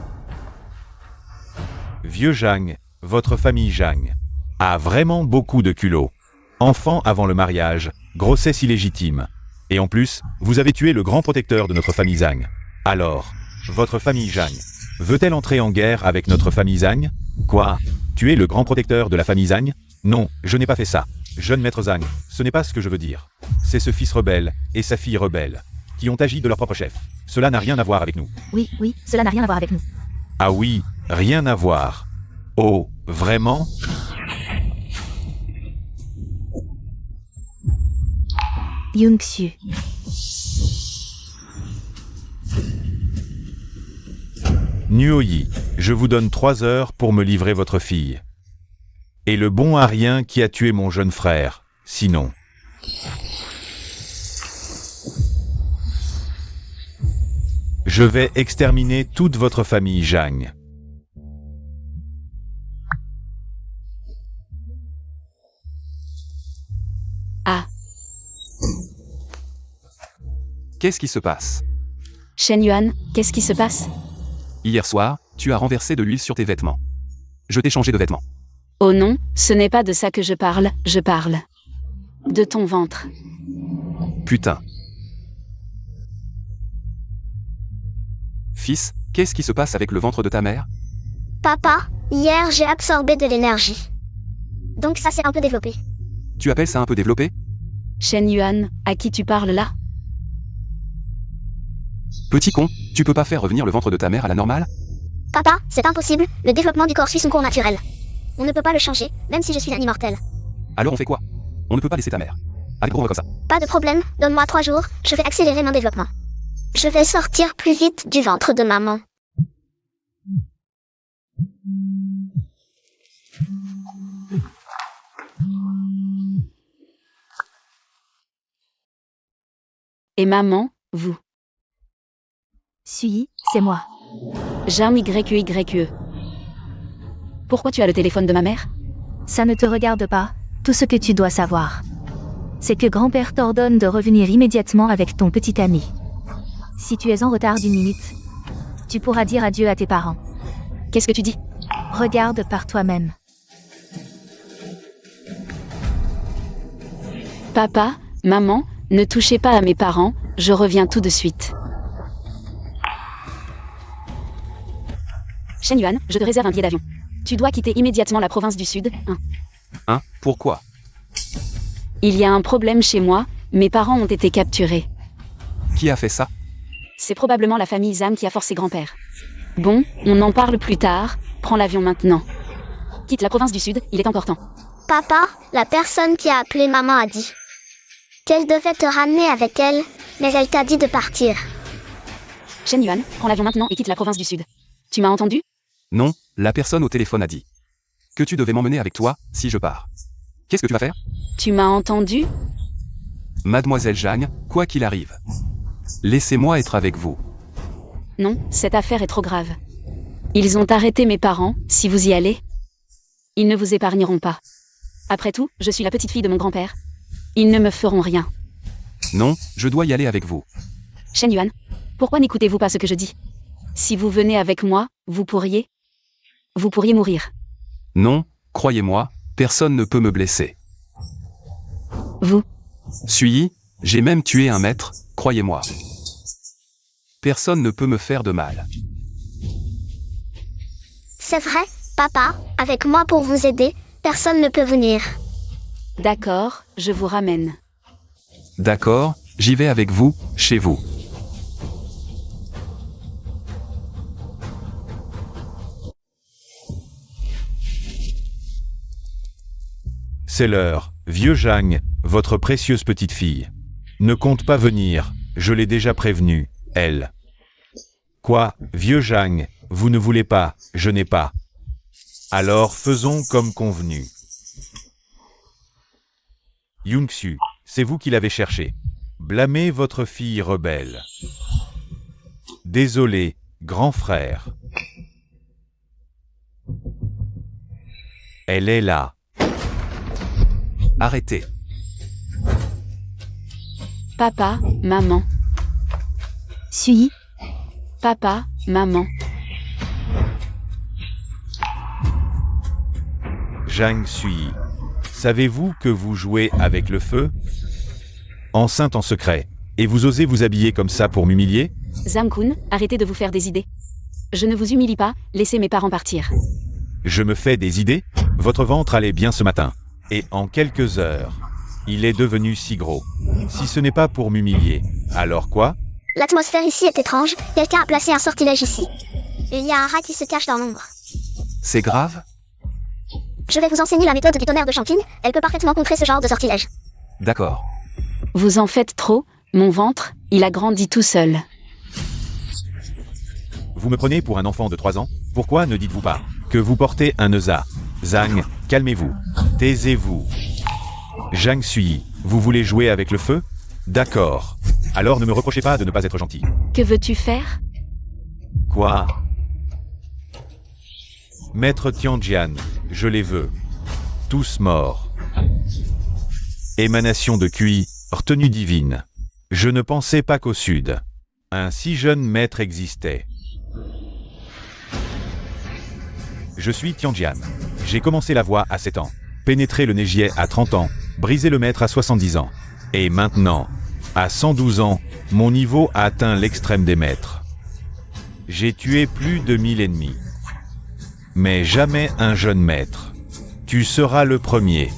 Vieux Zhang, votre famille Zhang, a vraiment beaucoup de culot. Enfant avant le mariage, grossesse illégitime. Et en plus, vous avez tué le grand protecteur de notre famille Zhang. Alors, votre famille Zhang veut-elle entrer en guerre avec notre famille Zhang? Quoi? Tuer le grand protecteur de la famille Zhang? Non, je n'ai pas fait ça. Jeune maître Zhang, ce n'est pas ce que je veux dire. C'est ce fils rebelle et sa fille rebelle qui ont agi de leur propre chef. Cela n'a rien à voir avec nous. Oui, oui, cela n'a rien à voir avec nous. Ah oui, rien à voir. Oh, vraiment? Yunxu. Nuoyi, je vous donne 3 heures pour me livrer votre fille. Et le bon Arien qui a tué mon jeune frère, sinon. Je vais exterminer toute votre famille Zhang. Ah, Qu'est-ce qui se passe? Shen Yuan, qu'est-ce qui se passe? Hier soir, tu as renversé de l'huile sur tes vêtements. Je t'ai changé de vêtements. Oh non, ce n'est pas de ça que je parle de ton ventre. Putain. Fils, qu'est-ce qui se passe avec le ventre de ta mère? Papa, hier j'ai absorbé de l'énergie. Donc ça s'est un peu développé. Tu appelles ça un peu développé? Shen Yuan, à qui tu parles là? Petit con, tu peux pas faire revenir le ventre de ta mère à la normale? Papa, c'est impossible, le développement du corps suit son cours naturel. On ne peut pas le changer, même si je suis un immortel. Alors on fait quoi? On ne peut pas laisser ta mère avec gros comme ça. Pas de problème, donne-moi 3 jours, je vais accélérer mon développement. Je vais sortir plus vite du ventre de maman. Et maman, vous. Sui, c'est moi. Zhang YQYE. Pourquoi tu as le téléphone de ma mère? Ça ne te regarde pas. Tout ce que tu dois savoir, c'est que grand-père t'ordonne de revenir immédiatement avec ton petit ami. Si tu es en retard d'1 minute, tu pourras dire adieu à tes parents. Qu'est-ce que tu dis? Regarde par toi-même. Papa, maman, ne touchez pas à mes parents, je reviens tout de suite. Shen Yuan, je te réserve un billet d'avion. Tu dois quitter immédiatement la province du Sud. Hein? Pourquoi? Il y a un problème chez moi, mes parents ont été capturés. Qui a fait ça? C'est probablement la famille Zhang qui a forcé grand-père. Bon, on en parle plus tard, prends l'avion maintenant. Quitte la province du Sud, il est encore temps. Papa, la personne qui a appelé maman a dit qu'elle devait te ramener avec elle, mais elle t'a dit de partir. Shen Yuan, prends l'avion maintenant et quitte la province du Sud. Tu m'as entendu? Non, la personne au téléphone a dit que tu devais m'emmener avec toi si je pars. Qu'est-ce que tu vas faire? Tu m'as entendu? Mademoiselle Zhang, quoi qu'il arrive, laissez-moi être avec vous. Non, cette affaire est trop grave. Ils ont arrêté mes parents, si vous y allez. Ils ne vous épargneront pas. Après tout, je suis la petite fille de mon grand-père. Ils ne me feront rien. Non, je dois y aller avec vous. Shen Yuan, pourquoi n'écoutez-vous pas ce que je dis? Si vous venez avec moi, vous pourriez mourir. Non, croyez-moi, personne ne peut me blesser. Vous, Sui, j'ai même tué un maître, croyez-moi. Personne ne peut me faire de mal. C'est vrai, papa, avec moi pour vous aider, personne ne peut venir. d'accord, je vous ramène. D'accord, j'y vais avec vous, chez vous. C'est l'heure, vieux Zhang, votre précieuse petite fille. Ne compte pas venir, je l'ai déjà prévenue, elle. Quoi, vieux Zhang, vous ne voulez pas, je n'ai pas. Alors faisons comme convenu. Yunxu, c'est vous qui l'avez cherché. Blâmez votre fille rebelle. Désolé, grand frère. Elle est là. Arrêtez. Papa, maman. Sui, Papa, maman. Zhang Sui. Savez-vous que vous jouez avec le feu? Enceinte en secret. Et vous osez vous habiller comme ça pour m'humilier? Zamkun, arrêtez de vous faire des idées. Je ne vous humilie pas, laissez mes parents partir. Je me fais des idées? Votre ventre allait bien ce matin. Et en quelques heures, il est devenu si gros. Si ce n'est pas pour m'humilier, alors quoi? L'atmosphère ici est étrange, quelqu'un a placé un sortilège ici. Il y a un rat qui se cache dans l'ombre. C'est grave? Je vais vous enseigner la méthode du tonnerre de Changqing, elle peut parfaitement contrer ce genre de sortilège. D'accord. Vous en faites trop, mon ventre, il a grandi tout seul. Vous me prenez pour un enfant de 3 ans? Pourquoi ne dites-vous pas que vous portez un ESA? Zhang, calmez-vous. Taisez-vous. Zhang Sui, vous voulez jouer avec le feu? D'accord. Alors ne me reprochez pas de ne pas être gentil. Que veux-tu faire? Quoi? Maître Tianjian, je les veux. Tous morts. Émanation de QI, retenue divine. Je ne pensais pas qu'au sud, un si jeune maître existait. Je suis Tianjian. J'ai commencé la voie à 7 ans, pénétré le Négier à 30 ans, brisé le maître à 70 ans. Et maintenant, à 112 ans, mon niveau a atteint l'extrême des maîtres. J'ai tué plus de 1000 ennemis. Mais jamais un jeune maître. Tu seras le premier.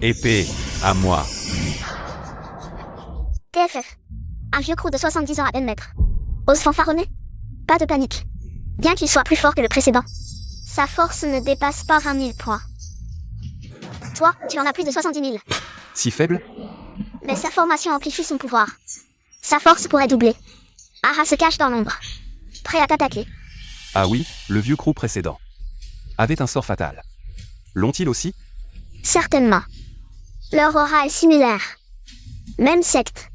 Épée, à moi. TFF. Un vieux crew de 70 ans à peine maître. Ose fanfaronner? Pas de panique. Bien qu'il soit plus fort que le précédent, sa force ne dépasse pas 20 000 points. Toi, tu en as plus de 70 000. Si faible? Mais sa formation amplifie son pouvoir. Sa force pourrait doubler. Ara se cache dans l'ombre, prêt à t'attaquer. Ah oui, le vieux crew précédent avait un sort fatal. L'ont-ils aussi? Certainement. Leur aura est similaire. Même secte.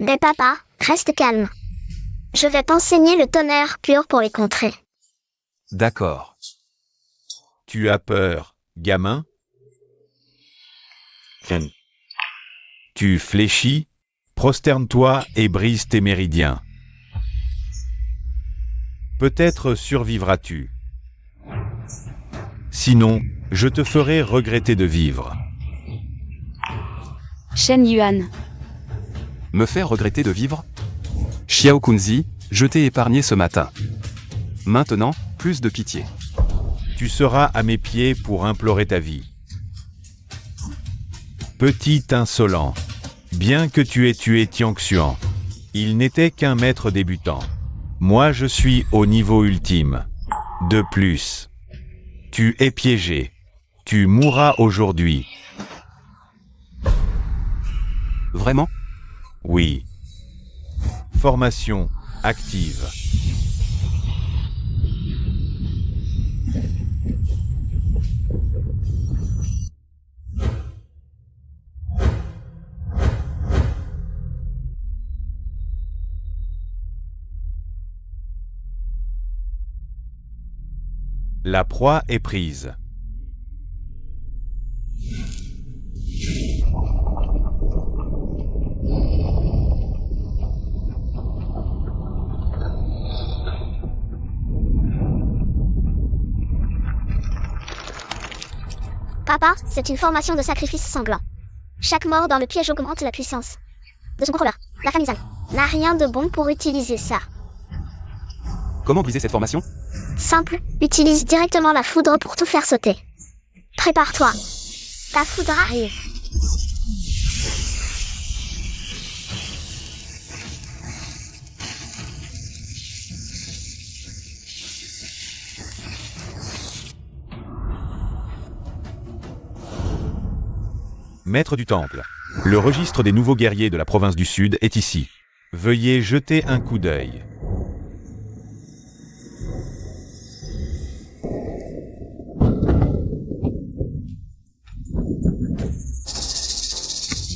Mais papa, reste calme. Je vais t'enseigner le tonnerre pur pour les contrer. D'accord. Tu as peur, gamin? Tu fléchis? Prosterne-toi et brise tes méridiens. Peut-être survivras-tu. Sinon, je te ferai regretter de vivre. Shen Yuan. Me faire regretter de vivre? Xiao Kunzi, je t'ai épargné ce matin. Maintenant, plus de pitié. Tu seras à mes pieds pour implorer ta vie. Petit insolent. Bien que tu aies tué Tianxuan, il n'était qu'un maître débutant. Moi je suis au niveau ultime. De plus, tu es piégé. Tu mourras aujourd'hui. Vraiment? Oui. Formation active. La proie est prise. Papa, c'est une formation de sacrifice sanglant. Chaque mort dans le piège augmente la puissance de son contrôleur. La famille Zhang n'a rien de bon pour utiliser ça. Comment briser cette formation? Simple, utilise directement la foudre pour tout faire sauter. Prépare-toi. Ta foudre arrive. Maître du Temple. Le registre des nouveaux guerriers de la province du Sud est ici. Veuillez jeter un coup d'œil.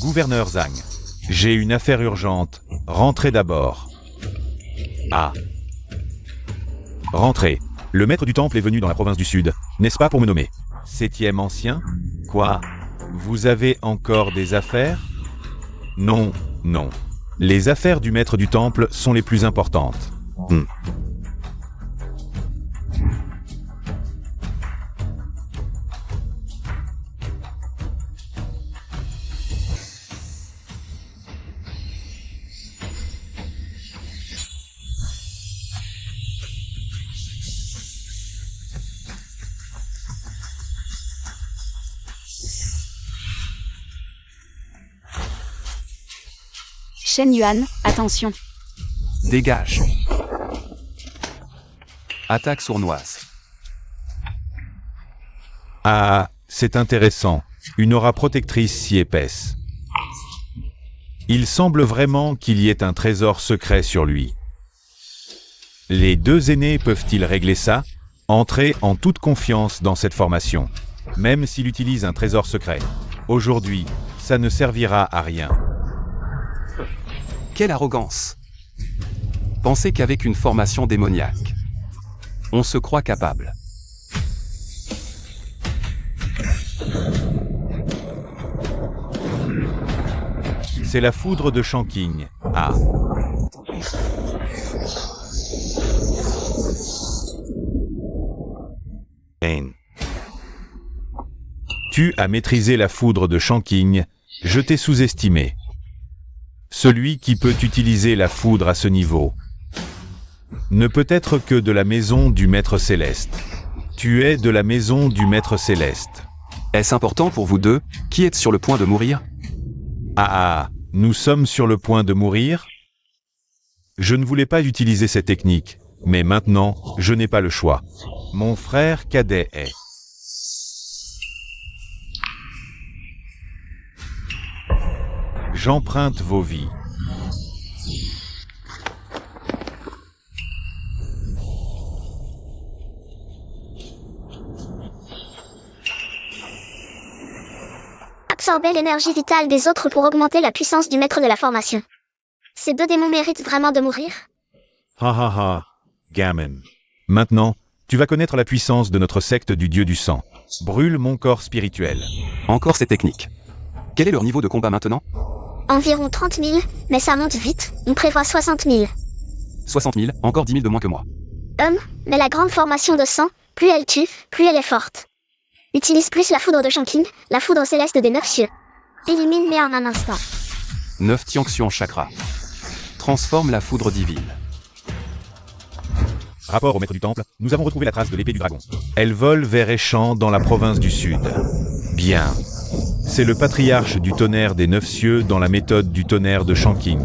Gouverneur Zhang. J'ai une affaire urgente. Rentrez d'abord. Ah. Rentrez. Le maître du temple est venu dans la province du Sud, n'est-ce pas pour me nommer? 7e ancien? Quoi? Vous avez encore des affaires? Non, non. Les affaires du maître du temple sont les plus importantes. Shen Yuan, attention. Dégage. Attaque sournoise. Ah, c'est intéressant. Une aura protectrice si épaisse. Il semble vraiment qu'il y ait un trésor secret sur lui. Les deux aînés peuvent-ils régler ça? Entrez en toute confiance dans cette formation. Même s'il utilise un trésor secret. Aujourd'hui, ça ne servira à rien. Quelle arrogance! Pensez qu'avec une formation démoniaque, on se croit capable. C'est la foudre de Shanking. Ah. Pain. Tu as maîtrisé la foudre de Shanking, je t'ai sous-estimé. Celui qui peut utiliser la foudre à ce niveau ne peut être que de la maison du Maître Céleste. Tu es de la maison du Maître Céleste. Est-ce important pour vous deux, qui êtes sur le point de mourir? Ah, nous sommes sur le point de mourir? Je ne voulais pas utiliser cette technique, mais maintenant, je n'ai pas le choix. Mon frère cadet est... J'emprunte vos vies. Absorber l'énergie vitale des autres pour augmenter la puissance du maître de la formation. Ces deux démons méritent vraiment de mourir? Ha ha ha, gamin. Maintenant, tu vas connaître la puissance de notre secte du dieu du sang. Brûle mon corps spirituel. Encore ces techniques. Quel est leur niveau de combat maintenant? Environ 30 000, mais ça monte vite, on prévoit 60 000. 60 000, encore 10 000 de moins que moi. Mais la grande formation de sang, plus elle tue, plus elle est forte. Utilise plus la foudre de Shanking, la foudre céleste des 9 cieux. Élimine-les en un instant. 9 Tianxian chakra. Transforme la foudre divine. Rapport au maître du temple, nous avons retrouvé la trace de l'épée du dragon. Elle vole vers Échan dans la province du Sud. Bien. C'est le patriarche du tonnerre des 9 cieux dans la méthode du tonnerre de Shanking.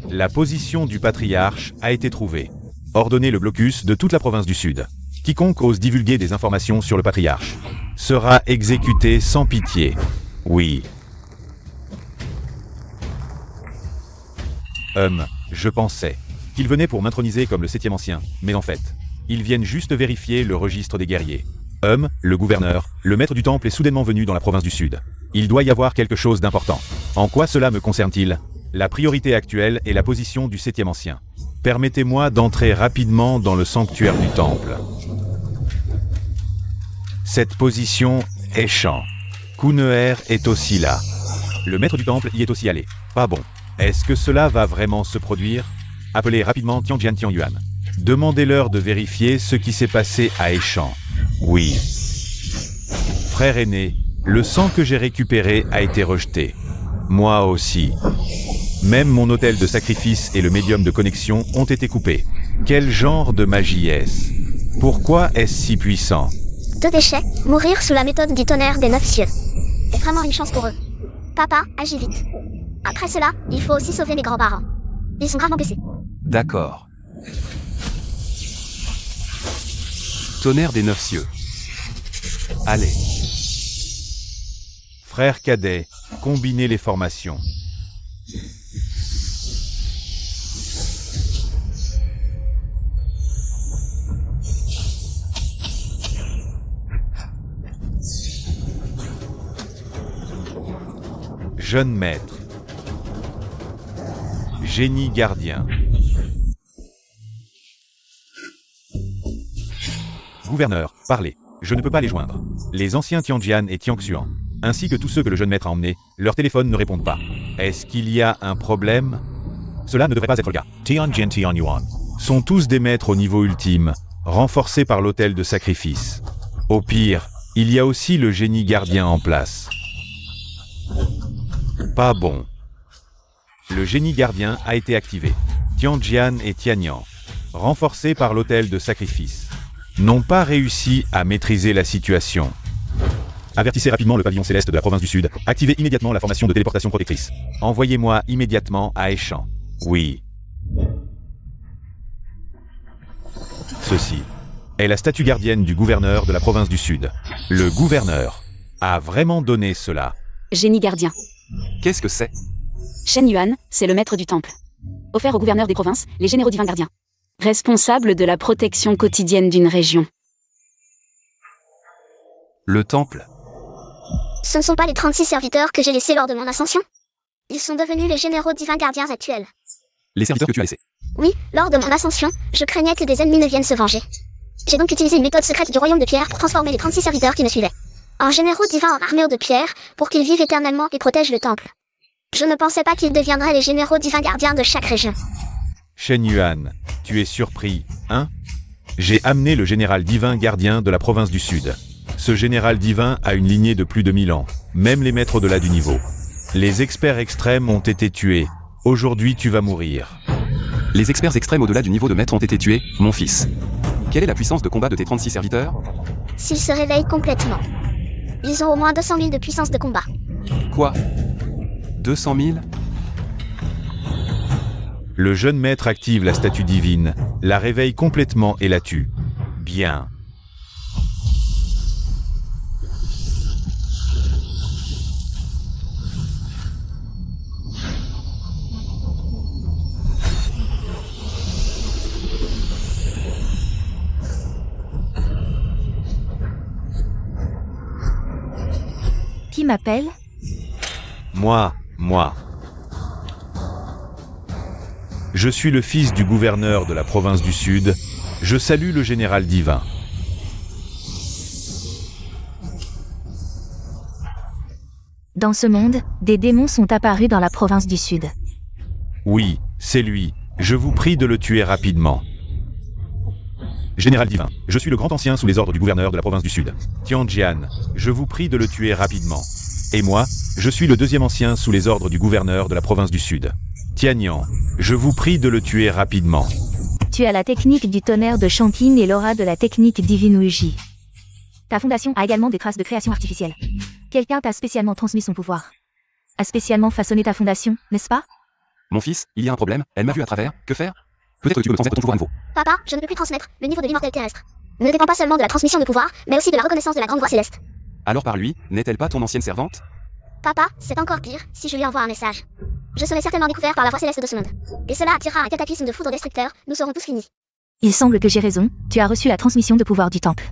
La position du patriarche a été trouvée. Ordonnez le blocus de toute la province du Sud. Quiconque ose divulguer des informations sur le patriarche sera exécuté sans pitié. Oui. Je pensais qu'ils venaient pour m'introniser comme le 7e ancien, mais en fait, ils viennent juste vérifier le registre des guerriers. Le gouverneur, le maître du temple est soudainement venu dans la province du Sud. Il doit y avoir quelque chose d'important. En quoi cela me concerne-t-il? La priorité actuelle est la position du 7e ancien. Permettez-moi d'entrer rapidement dans le sanctuaire du temple. Cette position est champ. Kuneher est aussi là. Le maître du temple y est aussi allé. Pas bon. Est-ce que cela va vraiment se produire? Appelez rapidement Tianjian Tianyuan. Demandez-leur de vérifier ce qui s'est passé à Échan. Oui. Frère aîné, le sang que j'ai récupéré a été rejeté. Moi aussi. Même mon autel de sacrifice et le médium de connexion ont été coupés. Quel genre de magie est-ce? Pourquoi est-ce si puissant? 2 déchets, mourir sous la méthode du tonnerre des 9 cieux. C'est vraiment une chance pour eux. Papa, agis vite. Après cela, il faut aussi sauver mes grands-parents. Ils sont gravement blessés. D'accord. Tonnerre des 9 cieux. Allez. Frère cadet, combinez les formations. Jeune maître. Génie gardien. Gouverneur, parlez. Je ne peux pas les joindre. Les anciens Tianjian et Tiangxuan, ainsi que tous ceux que le jeune maître a emmenés, leurs téléphones ne répondent pas. Est-ce qu'il y a un problème? Cela ne devrait pas être le cas. Tianjin Tianyuan sont tous des maîtres au niveau ultime, renforcés par l'autel de sacrifice. Au pire, il y a aussi le génie gardien en place. Pas bon. Le génie gardien a été activé. Tianjian et Tianyang, renforcés par l'autel de sacrifice, n'ont pas réussi à maîtriser la situation. Avertissez rapidement le pavillon céleste de la province du Sud. Activez immédiatement la formation de téléportation protectrice. Envoyez-moi immédiatement à Aishan. Oui. Ceci est la statue gardienne du gouverneur de la province du Sud. Le gouverneur a vraiment donné cela. Génie gardien. Qu'est-ce que c'est? Shen Yuan, c'est le maître du temple. Offert au gouverneur des provinces, les généraux divins gardiens. Responsable de la protection quotidienne d'une région. Le temple? Ce ne sont pas les 36 serviteurs que j'ai laissés lors de mon ascension. Ils sont devenus les généraux divins gardiens actuels. Les serviteurs que tu as laissés? Oui, lors de mon ascension, je craignais que des ennemis ne viennent se venger. J'ai donc utilisé une méthode secrète du royaume de pierre pour transformer les 36 serviteurs qui me suivaient en généraux divins en armure de pierre pour qu'ils vivent éternellement et protègent le temple. Je ne pensais pas qu'ils deviendraient les généraux divins gardiens de chaque région. Shen Yuan, tu es surpris, hein? J'ai amené le général divin gardien de la province du Sud. Ce général divin a une lignée de plus de 1000 ans, même les maîtres au-delà du niveau. Les experts extrêmes ont été tués. Aujourd'hui tu vas mourir. Les experts extrêmes au-delà du niveau de maître ont été tués, mon fils. Quelle est la puissance de combat de tes 36 serviteurs? S'ils se réveillent complètement, ils ont au moins 200 000 de puissance de combat. Quoi? 200 000? Le jeune maître active la statue divine, la réveille complètement et la tue. Bien. Qui m'appelle? Moi. Je suis le fils du gouverneur de la province du Sud. Je salue le général divin. Dans ce monde, des démons sont apparus dans la province du Sud. Oui, c'est lui. Je vous prie de le tuer rapidement. Général divin, je suis le grand ancien sous les ordres du gouverneur de la province du Sud. Tianjian, je vous prie de le tuer rapidement. Et moi, je suis le deuxième ancien sous les ordres du gouverneur de la province du Sud. Tianyang, je vous prie de le tuer rapidement. Tu as la technique du tonnerre de Shankin et l'aura de la technique divine Ouiji. Ta fondation a également des traces de création artificielle. Quelqu'un t'a spécialement transmis son pouvoir. A spécialement façonné ta fondation, n'est-ce pas? Mon fils, il y a un problème, elle m'a vu à travers, que faire? Peut-être que tu peux me transmettre ton pouvoir à nouveau. Papa, je ne peux plus transmettre le niveau de l'immortel terrestre. Ne dépend pas seulement de la transmission de pouvoir, mais aussi de la reconnaissance de la grande voix céleste. Alors par lui, n'est-elle pas ton ancienne servante? Papa, c'est encore pire si je lui envoie un message. Je serai certainement découvert par la voix céleste de ce monde. Et cela attirera un cataclysme de foudre destructeur, nous serons tous finis. Il semble que j'ai raison, tu as reçu la transmission de pouvoir du temple.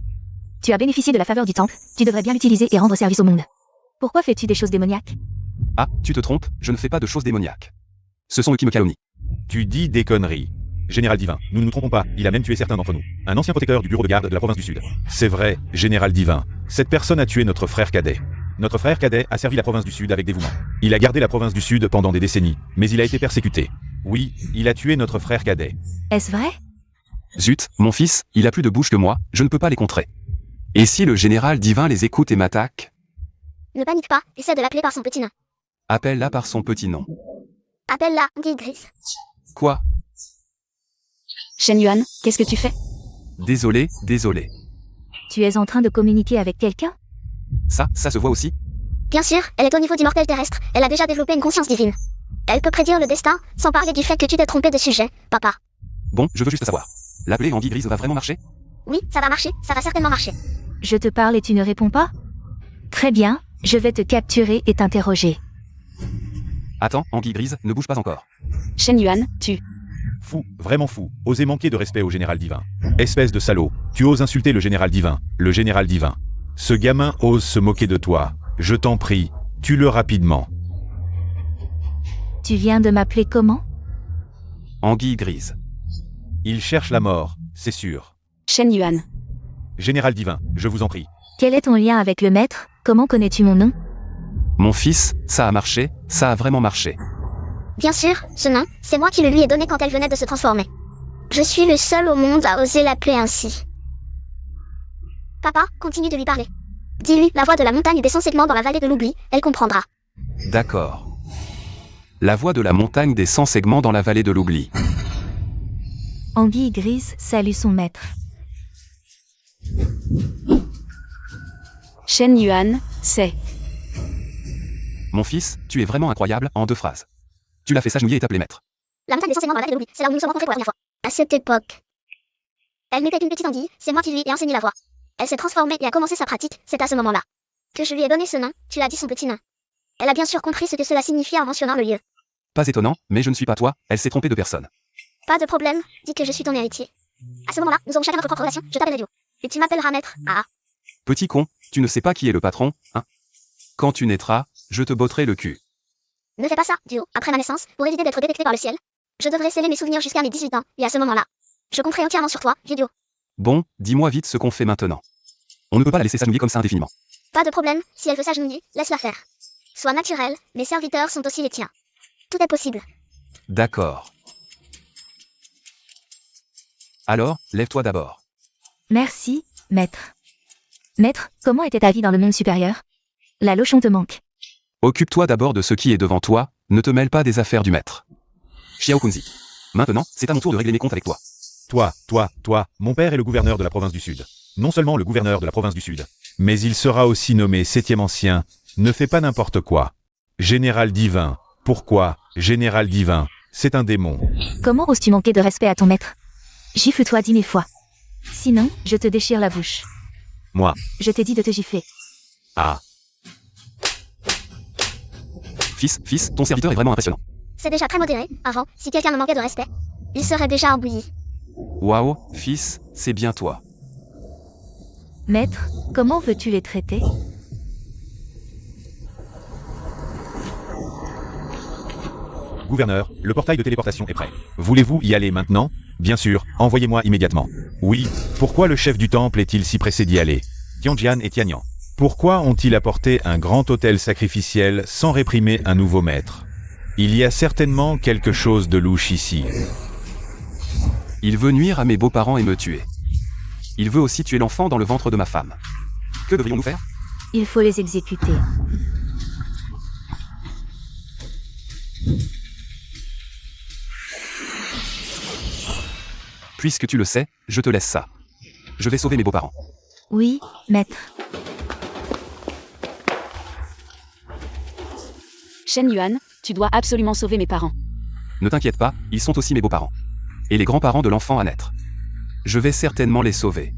Tu as bénéficié de la faveur du temple, tu devrais bien l'utiliser et rendre service au monde. Pourquoi fais-tu des choses démoniaques? Ah, tu te trompes, je ne fais pas de choses démoniaques. Ce sont eux qui me calomnient. Tu dis des conneries. Général divin, nous ne nous trompons pas, il a même tué certains d'entre nous. Un ancien protecteur du bureau de garde de la province du Sud. C'est vrai, Général divin. Cette personne a tué notre frère cadet. Notre frère cadet a servi la province du Sud avec dévouement. Il a gardé la province du Sud pendant des décennies, mais il a été persécuté. Oui, il a tué notre frère cadet. Est-ce vrai? Zut, mon fils, il a plus de bouche que moi, je ne peux pas les contrer. Et si le général divin les écoute et m'attaque? Ne panique pas, essaie de l'appeler par son petit nom. Appelle-la par son petit nom. Appelle-la Guy Gris. Quoi? Shen Yuan, qu'est-ce que tu fais? Désolé. Tu es en train de communiquer avec quelqu'un? Ça se voit aussi? Bien sûr, elle est au niveau d'immortel terrestre, elle a déjà développé une conscience divine. Elle peut prédire le destin, sans parler du fait que tu t'es trompé de sujet, papa. Bon, je veux juste savoir. L'appeler Anguille Grise va vraiment marcher? Oui, ça va marcher, ça va certainement marcher. Je te parle et tu ne réponds pas? Très bien, je vais te capturer et t'interroger. Attends, Anguille Grise, ne bouge pas encore. Shen Yuan, tu... Fou, vraiment fou, oser manquer de respect au général divin. Espèce de salaud, tu oses insulter le général divin, Ce gamin ose se moquer de toi. Je t'en prie, tue-le rapidement. Tu viens de m'appeler comment? Anguille grise. Il cherche la mort, c'est sûr. Shen Yuan. Général divin, je vous en prie. Quel est ton lien avec le maître? Comment connais-tu mon nom? Mon fils, ça a marché, ça a vraiment marché. Bien sûr, ce nom, c'est moi qui le lui ai donné quand elle venait de se transformer. Je suis le seul au monde à oser l'appeler ainsi. Papa, continue de lui parler. Dis-lui, la voix de la montagne descend segment dans la vallée de l'oubli, elle comprendra. D'accord. La voix de la montagne des 100 segments dans la vallée de l'oubli. Anguille grise salue son maître. Shen Yuan, c'est. Mon fils, tu es vraiment incroyable, en 2 phrases. Tu l'as fait s'agenouiller et t'appeler maître. La montagne descend segment dans la vallée de l'oubli, c'est là où nous nous sommes rencontrés pour la première fois. À cette époque. Elle n'était qu'une petite anguille, c'est moi qui lui ai enseigné la voix. Elle s'est transformée et a commencé sa pratique, c'est à ce moment-là que je lui ai donné ce nom, tu as dit son petit nom. Elle a bien sûr compris ce que cela signifiait en mentionnant le lieu. Pas étonnant, mais je ne suis pas toi, elle s'est trompée de personne. Pas de problème, dis que je suis ton héritier. À ce moment-là, nous aurons chacun notre propre relation, je t'appellerai Dio. Et tu m'appelleras maître, ah. Petit con, tu ne sais pas qui est le patron, hein? Quand tu naîtras, je te botterai le cul. Ne fais pas ça, Dio, après ma naissance, pour éviter d'être détecté par le ciel. Je devrais sceller mes souvenirs jusqu'à mes 18 ans, et à ce moment-là, je compterai entièrement sur toi, vieux Dio. Bon, dis-moi vite ce qu'on fait maintenant. On ne peut pas la laisser s'agenouiller comme ça indéfiniment. Pas de problème, si elle veut s'agenouiller, laisse-la faire. Sois naturel, mes serviteurs sont aussi les tiens. Tout est possible. D'accord. Alors, lève-toi d'abord. Merci, maître. Maître, comment était ta vie dans le monde supérieur? La lochon te manque. Occupe-toi d'abord de ce qui est devant toi, ne te mêle pas des affaires du maître. Xiao Kunzi. Maintenant, c'est à mon tour de régler mes comptes avec toi. Toi, mon père est le gouverneur de la province du Sud. Non seulement le gouverneur de la province du Sud, mais il sera aussi nommé 7e ancien. Ne fais pas n'importe quoi. Général divin. Pourquoi, général divin? C'est un démon. Comment oses-tu manquer de respect à ton maître? Gifle-toi 10 000 fois. Sinon, je te déchire la bouche. Moi. Je t'ai dit de te gifler. Ah. Fils, ton serviteur est vraiment impressionnant. C'est déjà très modéré, avant, si quelqu'un me manquait de respect, il serait déjà embouilli. Waouh, fils, c'est bien toi. Maître, comment veux-tu les traiter? Gouverneur, le portail de téléportation est prêt. Voulez-vous y aller maintenant? Bien sûr, envoyez-moi immédiatement. Oui, pourquoi le chef du temple est-il si pressé d'y aller? Tianjian et Tianyan. Pourquoi ont-ils apporté un grand autel sacrificiel sans réprimer un nouveau maître? Il y a certainement quelque chose de louche ici. Il veut nuire à mes beaux-parents et me tuer. Il veut aussi tuer l'enfant dans le ventre de ma femme. Que devrions-nous faire? Il faut les exécuter. Puisque tu le sais, je te laisse ça. Je vais sauver mes beaux-parents. Oui, maître. Shen Yuan, tu dois absolument sauver mes parents. Ne t'inquiète pas, ils sont aussi mes beaux-parents. Et les grands-parents de l'enfant à naître. Je vais certainement les sauver.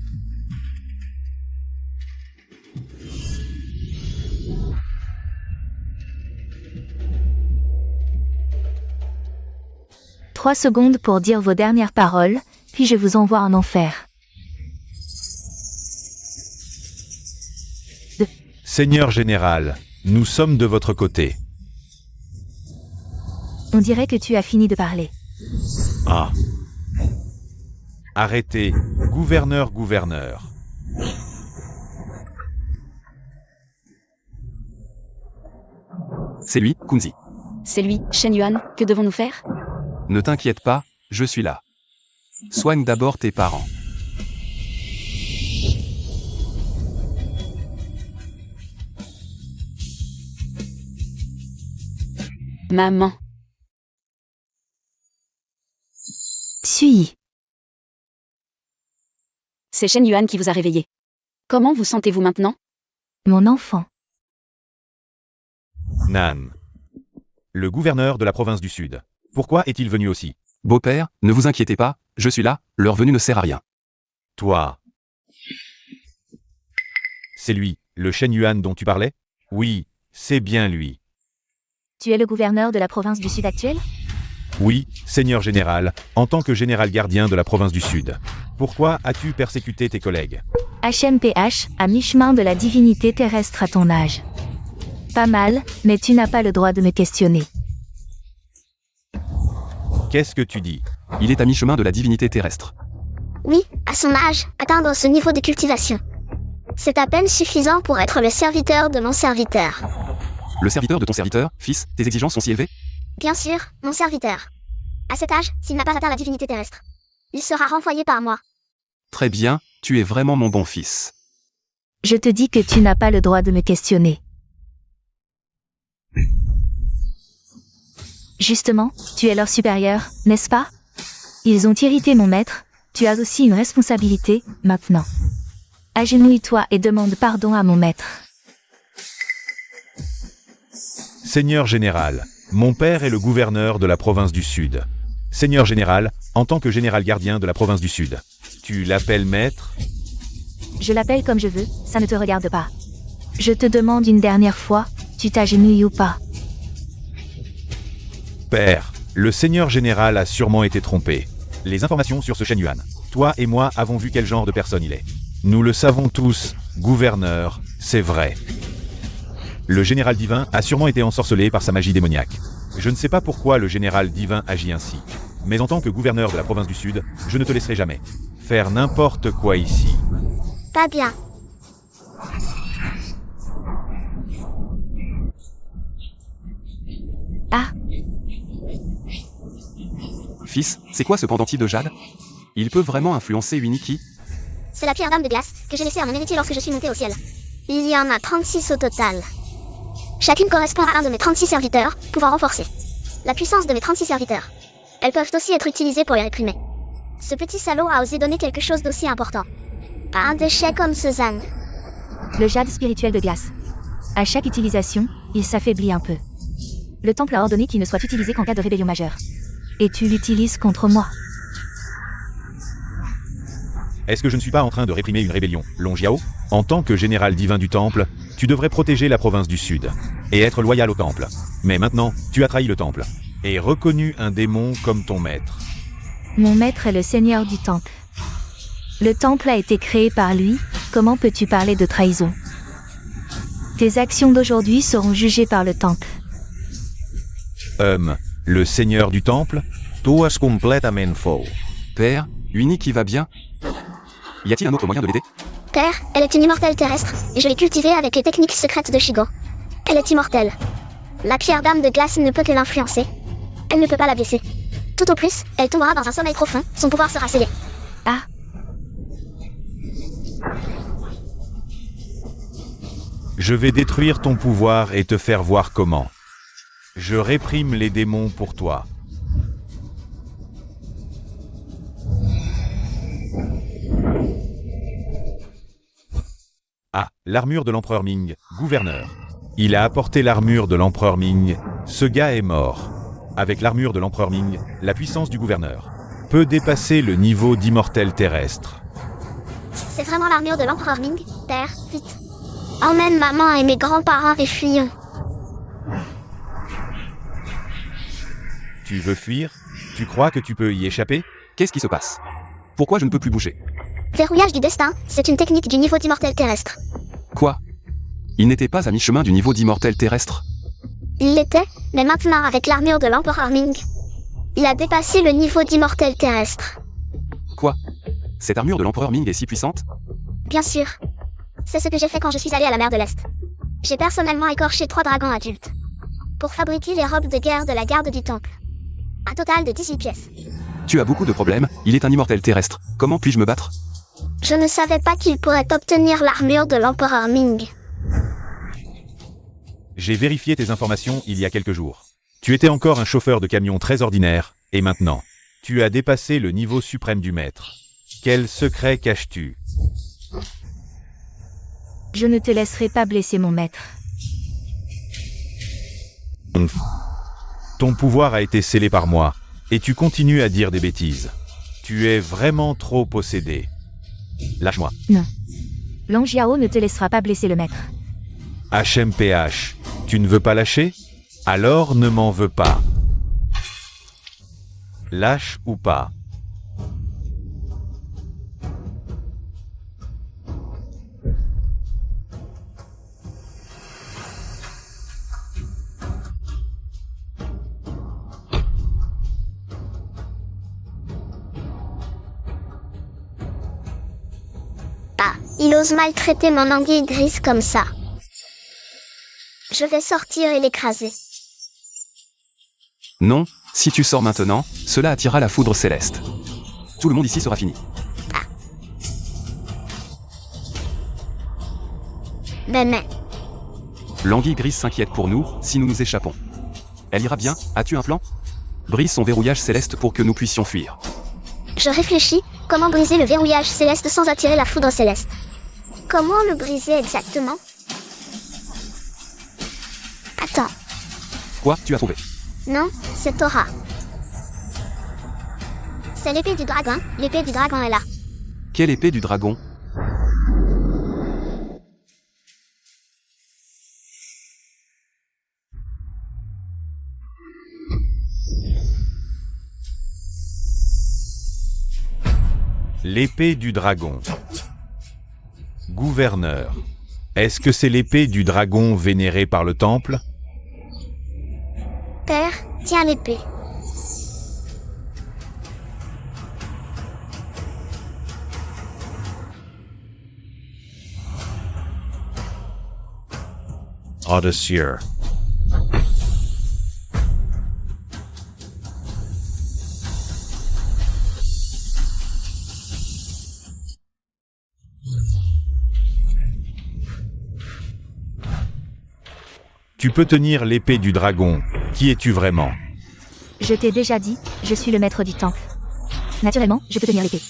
« 3 secondes pour dire vos dernières paroles, puis je vous envoie en enfer. » Seigneur général, nous sommes de votre côté. On dirait que tu as fini de parler. Ah. Arrêtez, gouverneur. C'est lui, Kunzi. C'est lui, Shen Yuan, que devons-nous faire? Ne t'inquiète pas, je suis là. Soigne d'abord tes parents. Maman. Suis. C'est Shen Yuan qui vous a réveillé. Comment vous sentez-vous maintenant? Mon enfant. Nan. Le gouverneur de la province du Sud. Pourquoi est-il venu aussi? Beau-père, ne vous inquiétez pas, je suis là, leur venue ne sert à rien. Toi. C'est lui, le Shen Yuan dont tu parlais? Oui, c'est bien lui. Tu es le gouverneur de la province du Sud actuelle? Oui, Seigneur général, en tant que général gardien de la province du Sud. Pourquoi as-tu persécuté tes collègues? HMPH, à mi-chemin de la divinité terrestre à ton âge. Pas mal, mais tu n'as pas le droit de me questionner. Qu'est-ce que tu dis? Il est à mi-chemin de la divinité terrestre. Oui, à son âge, atteindre ce niveau de cultivation. C'est à peine suffisant pour être le serviteur de mon serviteur. Le serviteur de ton serviteur, fils, tes exigences sont si élevées? Bien sûr, mon serviteur. À cet âge, s'il n'a pas atteint la divinité terrestre, il sera renvoyé par moi. Très bien, tu es vraiment mon bon fils. Je te dis que tu n'as pas le droit de me questionner. Justement, tu es leur supérieur, n'est-ce pas? Ils ont irrité mon maître, tu as aussi une responsabilité, maintenant. Agenouille-toi et demande pardon à mon maître. Seigneur général, mon père est le gouverneur de la province du Sud. Seigneur général, en tant que général gardien de la province du Sud. Tu l'appelles maître? Je l'appelle comme je veux, ça ne te regarde pas. Je te demande une dernière fois, tu t'agenouilles ou pas? Père, le seigneur général a sûrement été trompé. Les informations sur ce Shen Yuan, toi et moi avons vu quel genre de personne il est. Nous le savons tous, gouverneur, c'est vrai. Le général divin a sûrement été ensorcelé par sa magie démoniaque. Je ne sais pas pourquoi le général divin agit ainsi. Mais en tant que gouverneur de la province du Sud, je ne te laisserai jamais faire n'importe quoi ici. Pas bien. Ah, Fils, c'est quoi ce pendentif de jade? Il peut vraiment influencer Winnie? C'est la pierre d'âme de glace que j'ai laissée à mon héritier lorsque je suis monté au ciel. Il y en a 36 au total. Chacune correspond à un de mes 36 serviteurs, pouvant renforcer la puissance de mes 36 serviteurs. Elles peuvent aussi être utilisées pour les réprimer. Ce petit salaud a osé donner quelque chose d'aussi important. Pas un déchet comme Suzanne. le jade spirituel de glace. À chaque utilisation, il s'affaiblit un peu. Le temple a ordonné qu'il ne soit utilisé qu'en cas de rébellion majeure. Et tu l'utilises contre moi. Est-ce que je ne suis pas en train de réprimer une rébellion, Long Jiao? En tant que général divin du temple, tu devrais protéger la province du Sud et être loyal au temple. Mais maintenant, tu as trahi le temple et reconnu un démon comme ton maître. Mon maître est le seigneur du temple. Le temple a été créé par lui, comment peux-tu parler de trahison? Tes actions d'aujourd'hui seront jugées par le temple. Le seigneur du temple? Tu es complètement faux. Père, Winnie va bien? Y a-t-il un autre moyen de l'aider? Père, elle est une immortelle terrestre, et je l'ai cultivée avec les techniques secrètes de Shigo. Elle est immortelle. La pierre d'âme de glace ne peut que l'influencer. Elle ne peut pas la blesser. Tout au plus, elle tombera dans un sommeil profond, son pouvoir sera scellé. Ah, Je vais détruire ton pouvoir et te faire voir comment. Je réprime les démons pour toi. Ah, l'armure de l'empereur Ming, gouverneur. Il a apporté l'armure de l'empereur Ming. Ce gars est mort. Avec l'armure de l'empereur Ming, la puissance du gouverneur peut dépasser le niveau d'immortel terrestre. C'est vraiment l'armure de l'empereur Ming? Père, vite. Emmène maman et mes grands-parents et fuyons. Tu veux fuir? Tu crois que tu peux y échapper? Qu'est-ce qui se passe? Pourquoi je ne peux plus bouger? Verrouillage du destin, c'est une technique du niveau d'immortel terrestre. Quoi? Il n'était pas à mi-chemin du niveau d'immortel terrestre? Il l'était, mais maintenant avec l'armure de l'empereur Ming, il a dépassé le niveau d'immortel terrestre. Quoi? Cette armure de l'empereur Ming est si puissante? Bien sûr. C'est ce que j'ai fait quand je suis allé à la mer de l'Est. J'ai personnellement écorché 3 dragons adultes pour fabriquer les robes de guerre de la garde du temple. Un total de 18 pièces. Tu as beaucoup de problèmes, il est un immortel terrestre. Comment puis-je me battre? Je ne savais pas qu'il pourrait obtenir l'armure de l'empereur Ming. J'ai vérifié tes informations il y a quelques jours. Tu étais encore un chauffeur de camion très ordinaire, et maintenant, tu as dépassé le niveau suprême du maître. Quel secret caches-tu? je ne te laisserai pas blesser mon maître. Ton pouvoir a été scellé par moi, et tu continues à dire des bêtises. Tu es vraiment trop possédé. Lâche-moi. Non. Long Jiao ne te laissera pas blesser le maître. HMPH, tu ne veux pas lâcher? Alors ne m'en veux pas. Lâche ou pas? Il ose maltraiter mon anguille grise comme ça. Je vais sortir et l'écraser. Non, si tu sors maintenant, cela attirera la foudre céleste. Tout le monde ici sera fini. Mais... L'anguille grise s'inquiète pour nous, si nous nous échappons. Elle ira bien, as-tu un plan? Brise son verrouillage céleste pour que nous puissions fuir. Je réfléchis, comment briser le verrouillage céleste sans attirer la foudre céleste? Comment le briser exactement? Attends, Quoi, tu as trouvé? non, c'est Torah. C'est l'épée du dragon, l'épée du dragon est là. Quelle épée du dragon? L'épée du dragon. Gouverneur. Est-ce que c'est l'épée du dragon vénérée par le temple? Père, tiens l'épée. Audacieux. Tu peux tenir l'épée du dragon. Qui es-tu vraiment? Je t'ai déjà dit, je suis le maître du temple. Naturellement, je peux tenir l'épée.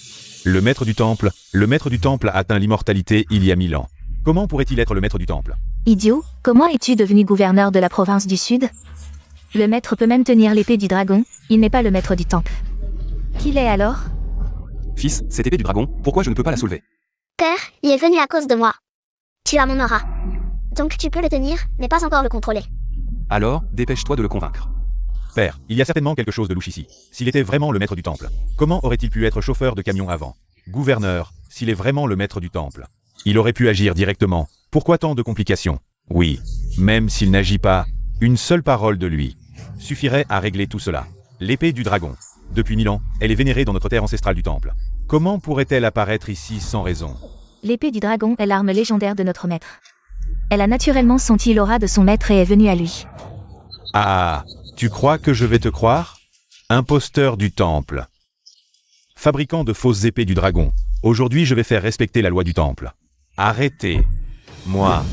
Le maître du temple a atteint l'immortalité il y a 1000 ans. Comment pourrait-il être le maître du temple? Idiot, comment es-tu devenu gouverneur de la province du Sud? Le maître peut même tenir l'épée du dragon, il n'est pas le maître du temple. Qui l'est alors? Fils, cette épée du dragon, pourquoi je ne peux pas la soulever? Père, il est venu à cause de moi. Tu as mon aura. Donc tu peux le tenir, mais pas encore le contrôler. Alors, dépêche-toi de le convaincre. Père, il y a certainement quelque chose de louche ici. S'il était vraiment le maître du temple, comment aurait-il pu être chauffeur de camion avant? Gouverneur, s'il est vraiment le maître du temple, il aurait pu agir directement. Pourquoi tant de complications? Oui, même s'il n'agit pas, une seule parole de lui suffirait à régler tout cela. L'épée du dragon. Depuis 1000 ans, elle est vénérée dans notre terre ancestrale du temple. Comment pourrait-elle apparaître ici sans raison? L'épée du dragon est l'arme légendaire de notre maître. Elle a naturellement senti l'aura de son maître et est venue à lui. Ah, tu crois que je vais te croire? Imposteur du temple. Fabricant de fausses épées du dragon. Aujourd'hui, je vais faire respecter la loi du temple. Arrêtez. Moi.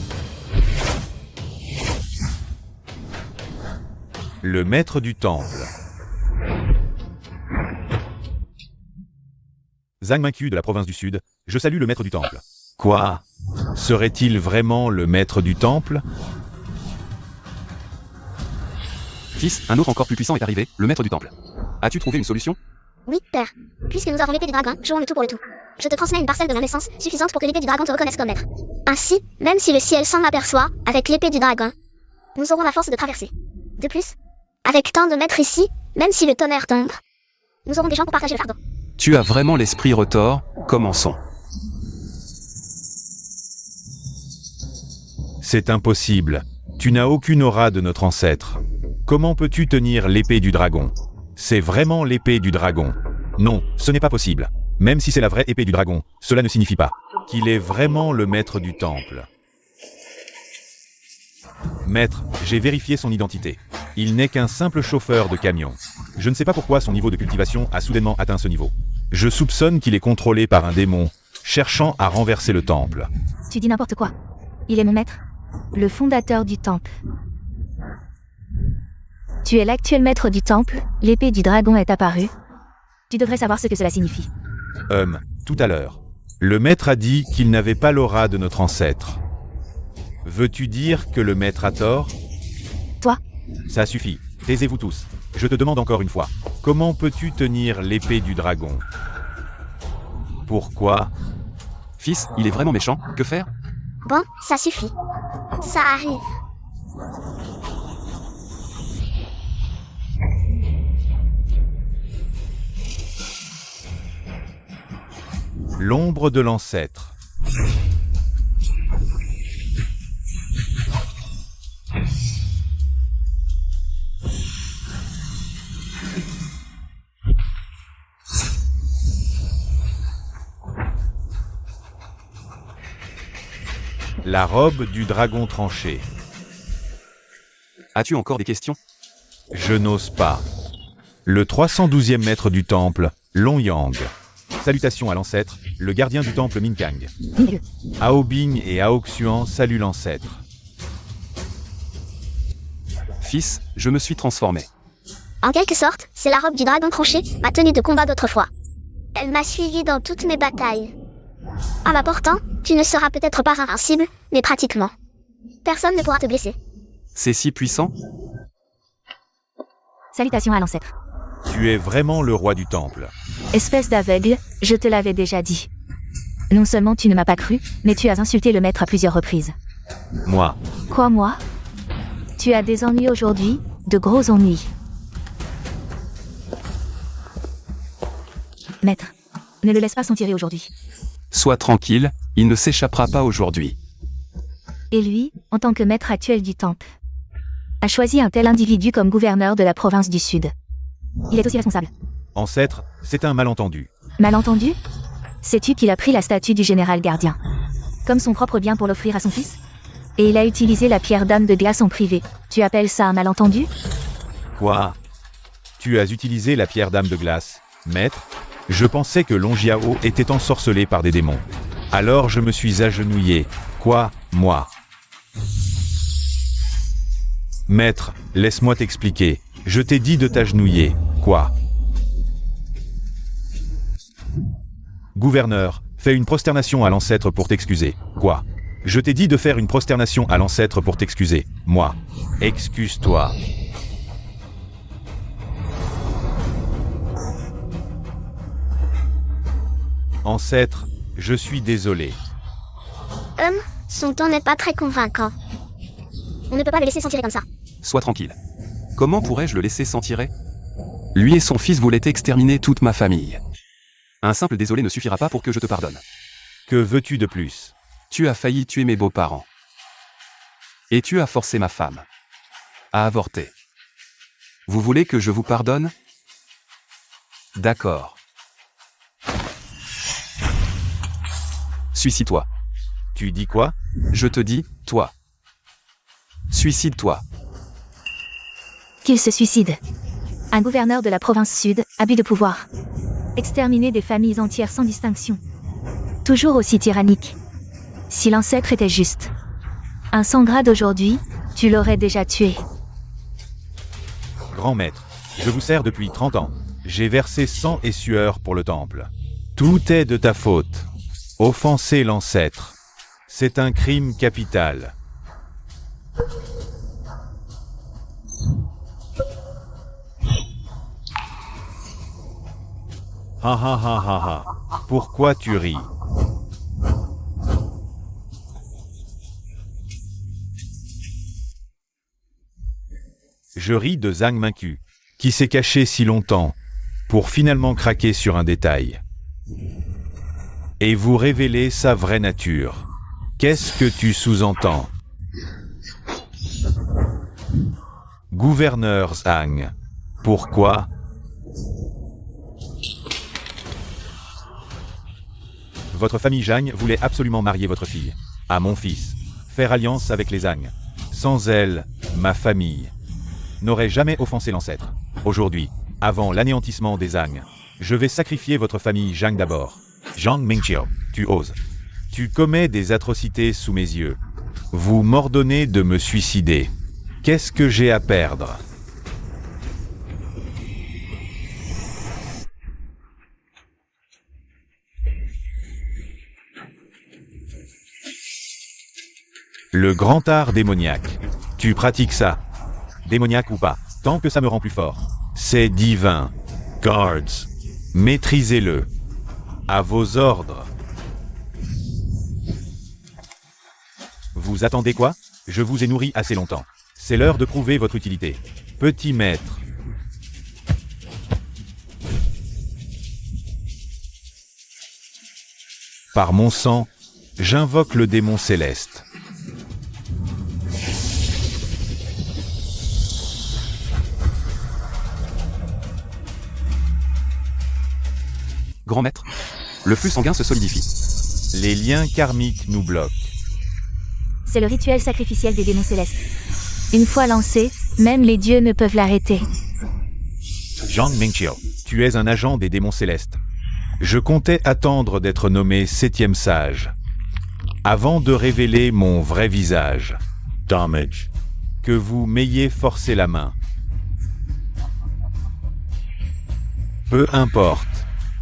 Le maître du temple. Zhang Mingqiu de la province du Sud, je salue le maître du temple. Quoi? Serait-il vraiment le maître du temple? Fils, un autre encore plus puissant est arrivé, le maître du temple. As-tu trouvé une solution? Oui, père. Puisque nous avons l'épée du dragon, jouons le tout pour le tout. Je te transmets une parcelle de ma naissance, suffisante pour que l'épée du dragon te reconnaisse comme maître. Ainsi, même si le ciel s'en aperçoit, avec l'épée du dragon, nous aurons la force de traverser. De plus, avec tant de maîtres ici, même si le tonnerre tombe, nous aurons des gens pour partager le fardeau. Tu as vraiment l'esprit retors, commençons. C'est impossible. Tu n'as aucune aura de notre ancêtre. Comment peux-tu tenir l'épée du dragon? C'est vraiment l'épée du dragon. Non, ce n'est pas possible. Même si c'est la vraie épée du dragon, cela ne signifie pas qu'il est vraiment le maître du temple. Maître, j'ai vérifié son identité. Il n'est qu'un simple chauffeur de camion. Je ne sais pas pourquoi son niveau de cultivation a soudainement atteint ce niveau. Je soupçonne qu'il est contrôlé par un démon, cherchant à renverser le temple. Tu dis n'importe quoi. Il est mon maître. Le fondateur du temple. Tu es l'actuel maître du temple, l'épée du dragon est apparue. Tu devrais savoir ce que cela signifie. Tout à l'heure. Le maître a dit qu'il n'avait pas l'aura de notre ancêtre. Veux-tu dire que le maître a tort? Toi? Ça suffit. Taisez-vous tous. Je te demande encore une fois. Comment peux-tu tenir l'épée du dragon? Pourquoi? Fils, il est vraiment méchant, que faire? Bon, ça suffit. Ça arrive. L'ombre de l'ancêtre. La robe du dragon tranché. As-tu encore des questions? Je n'ose pas. Le 312e maître du temple, Long Yang. Salutations à l'ancêtre, le gardien du temple Minkang. Ao Bing et Ao Xuan saluent l'ancêtre. Fils, je me suis transformé. En quelque sorte, c'est la robe du dragon tranché, ma tenue de combat d'autrefois. Elle m'a suivi dans toutes mes batailles. En m'apportant, tu ne seras peut-être pas invincible, mais pratiquement. Personne ne pourra te blesser. C'est si puissant? Salutations à l'ancêtre. Tu es vraiment le roi du temple. Espèce d'aveugle, je te l'avais déjà dit. Non seulement tu ne m'as pas cru, mais tu as insulté le maître à plusieurs reprises. Moi. Quoi, moi? Tu as des ennuis aujourd'hui, de gros ennuis. Maître, ne le laisse pas s'en tirer aujourd'hui. Sois tranquille, il ne s'échappera pas aujourd'hui. Et lui, en tant que maître actuel du temple, a choisi un tel individu comme gouverneur de la province du Sud. Il est aussi responsable. Ancêtre, c'est un malentendu. Malentendu? Sais-tu qu'il a pris la statue du général gardien comme son propre bien pour l'offrir à son fils? Et il a utilisé la pierre d'âme de glace en privé. Tu appelles ça un malentendu? Quoi? Tu as utilisé la pierre d'âme de glace, maître? Je pensais que Long Jiao était ensorcelé par des démons. Alors je me suis agenouillé. Quoi, moi? Maître, laisse-moi t'expliquer. Je t'ai dit de t'agenouiller. Quoi? Gouverneur, fais une prosternation à l'ancêtre pour t'excuser. Quoi? Je t'ai dit de faire une prosternation à l'ancêtre pour t'excuser. Moi. Excuse-toi. Ancêtre, je suis désolé. Son ton n'est pas très convaincant. On ne peut pas le laisser s'en tirer comme ça. Sois tranquille. Comment pourrais-je le laisser s'en tirer? Lui et son fils voulaient exterminer toute ma famille. Un simple désolé ne suffira pas pour que je te pardonne. Que veux-tu de plus? Tu as failli tuer mes beaux-parents. Et tu as forcé ma femme à avorter. Vous voulez que je vous pardonne? D'accord. Suicide-toi. Tu dis quoi? Je te dis, toi. Suicide-toi. Qu'il se suicide. Un gouverneur de la province sud, abus de pouvoir. Exterminer des familles entières sans distinction. Toujours aussi tyrannique. Si l'ancêtre était juste. Un sans grade aujourd'hui, tu l'aurais déjà tué. Grand maître, je vous sers depuis 30 ans. J'ai versé sang et sueur pour le temple. Tout est de ta faute. Offenser l'ancêtre, c'est un crime capital. Ha ha ha ha ha. Pourquoi tu ris? Je ris de Zhang Mingqiu, qui s'est caché si longtemps, pour finalement craquer sur un détail. Et vous révéler sa vraie nature. Qu'est-ce que tu sous-entends? Gouverneur Zhang. Pourquoi? Votre famille Zhang voulait absolument marier votre fille à mon fils, faire alliance avec les Zhang. Sans elle, ma famille n'aurait jamais offensé l'ancêtre. Aujourd'hui, avant l'anéantissement des Zhang, je vais sacrifier votre famille Zhang d'abord. Zhang Mingqiu, tu oses. Tu commets des atrocités sous mes yeux. Vous m'ordonnez de me suicider. Qu'est-ce que j'ai à perdre? Le grand art démoniaque. Tu pratiques ça. Démoniaque ou pas, tant que ça me rend plus fort. C'est divin. Guards. Maîtrisez-le. À vos ordres. Vous attendez quoi? Je vous ai nourri assez longtemps. C'est l'heure de prouver votre utilité. Petit maître. Par mon sang, j'invoque le démon céleste. Grand maître, le flux sanguin se solidifie. Les liens karmiques nous bloquent. C'est le rituel sacrificiel des démons célestes. Une fois lancé, même les dieux ne peuvent l'arrêter. Zhang Mingqiu, tu es un agent des démons célestes. Je comptais attendre d'être nommé 7e sage, avant de révéler mon vrai visage. Damage. Que vous m'ayez forcé la main. Peu importe.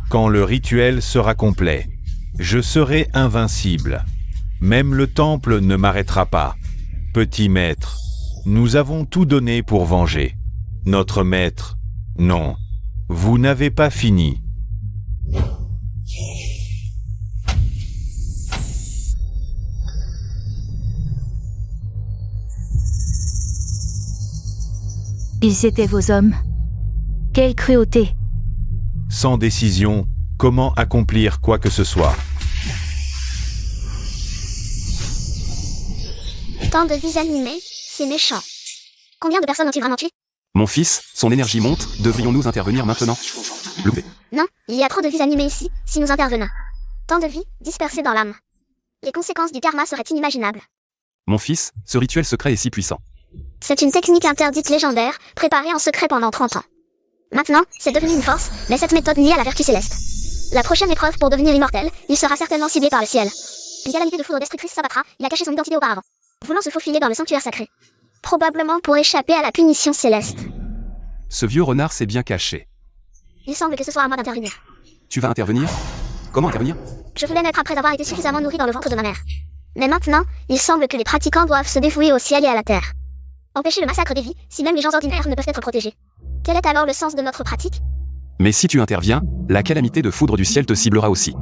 Quand le rituel sera complet, je serai invincible. Même le temple ne m'arrêtera pas. Petit maître, nous avons tout donné pour venger. Notre maître, non. Vous n'avez pas fini. Ils étaient vos hommes. Quelle cruauté! Sans décision, comment accomplir quoi que ce soit? Tant de vies animées, c'est méchant. Combien de personnes ont-ils vraiment tué? Mon fils, son énergie monte, devrions-nous intervenir maintenant? Loupé. Non, il y a trop de vies animées ici, si nous intervenons. Tant de vies, dispersées dans l'âme. Les conséquences du karma seraient inimaginables. Mon fils, ce rituel secret est si puissant. C'est une technique interdite légendaire, préparée en secret pendant 30 ans. Maintenant, c'est devenu une force, mais cette méthode nie à la vertu céleste. La prochaine épreuve pour devenir immortel, il sera certainement ciblé par le ciel. Une calamité de foudre destructrice s'abattra, il a caché son identité auparavant, voulant se faufiler dans le sanctuaire sacré. Probablement pour échapper à la punition céleste. Ce vieux renard s'est bien caché. Il semble que ce soit à moi d'intervenir. Tu vas intervenir? Comment intervenir? Je voulais naître après avoir été suffisamment nourri dans le ventre de ma mère. Mais maintenant, il semble que les pratiquants doivent se dévouer au ciel et à la terre. Empêcher le massacre des vies, si même les gens ordinaires ne peuvent être protégés. Quel est alors le sens de notre pratique? Mais si tu interviens, la calamité de foudre du ciel te ciblera aussi.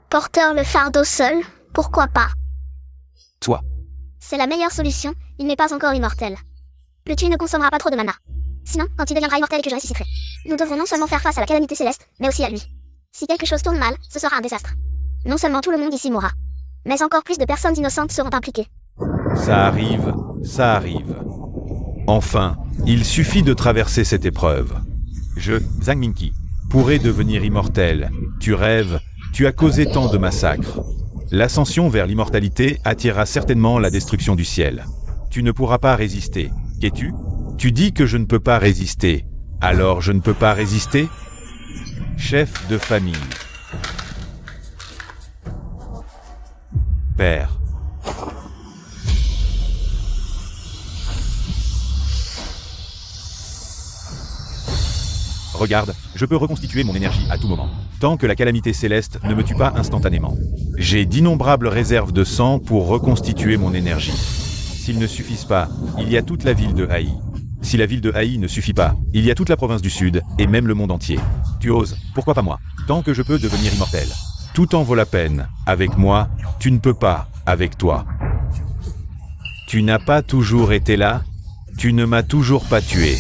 Porteur le fardeau seul, pourquoi pas? Toi. C'est la meilleure solution, il n'est pas encore immortel. Le tuer ne consommera pas trop de mana. Sinon, quand il deviendra immortel et que je ressusciterai, nous devrons non seulement faire face à la calamité céleste, mais aussi à lui. Si quelque chose tourne mal, ce sera un désastre. Non seulement tout le monde ici mourra, mais encore plus de personnes innocentes seront impliquées. Ça arrive, ça arrive. Enfin, il suffit de traverser cette épreuve. Je, Zhang Mingqiu, pourrais devenir immortel. Tu rêves, tu as causé tant de massacres. L'ascension vers l'immortalité attirera certainement la destruction du ciel. Tu ne pourras pas résister. Qu'es-tu? Tu dis que je ne peux pas résister. Alors je ne peux pas résister? Chef de famille. Père. Regarde, je peux reconstituer mon énergie à tout moment, tant que la calamité céleste ne me tue pas instantanément. J'ai d'innombrables réserves de sang pour reconstituer mon énergie. S'ils ne suffisent pas, il y a toute la ville de Haï. Si la ville de Haï ne suffit pas, il y a toute la province du Sud, et même le monde entier. Tu oses, pourquoi pas moi? Tant que je peux devenir immortel. Tout en vaut la peine. Avec moi, tu ne peux pas, avec toi. Tu n'as pas toujours été là, tu ne m'as toujours pas tué.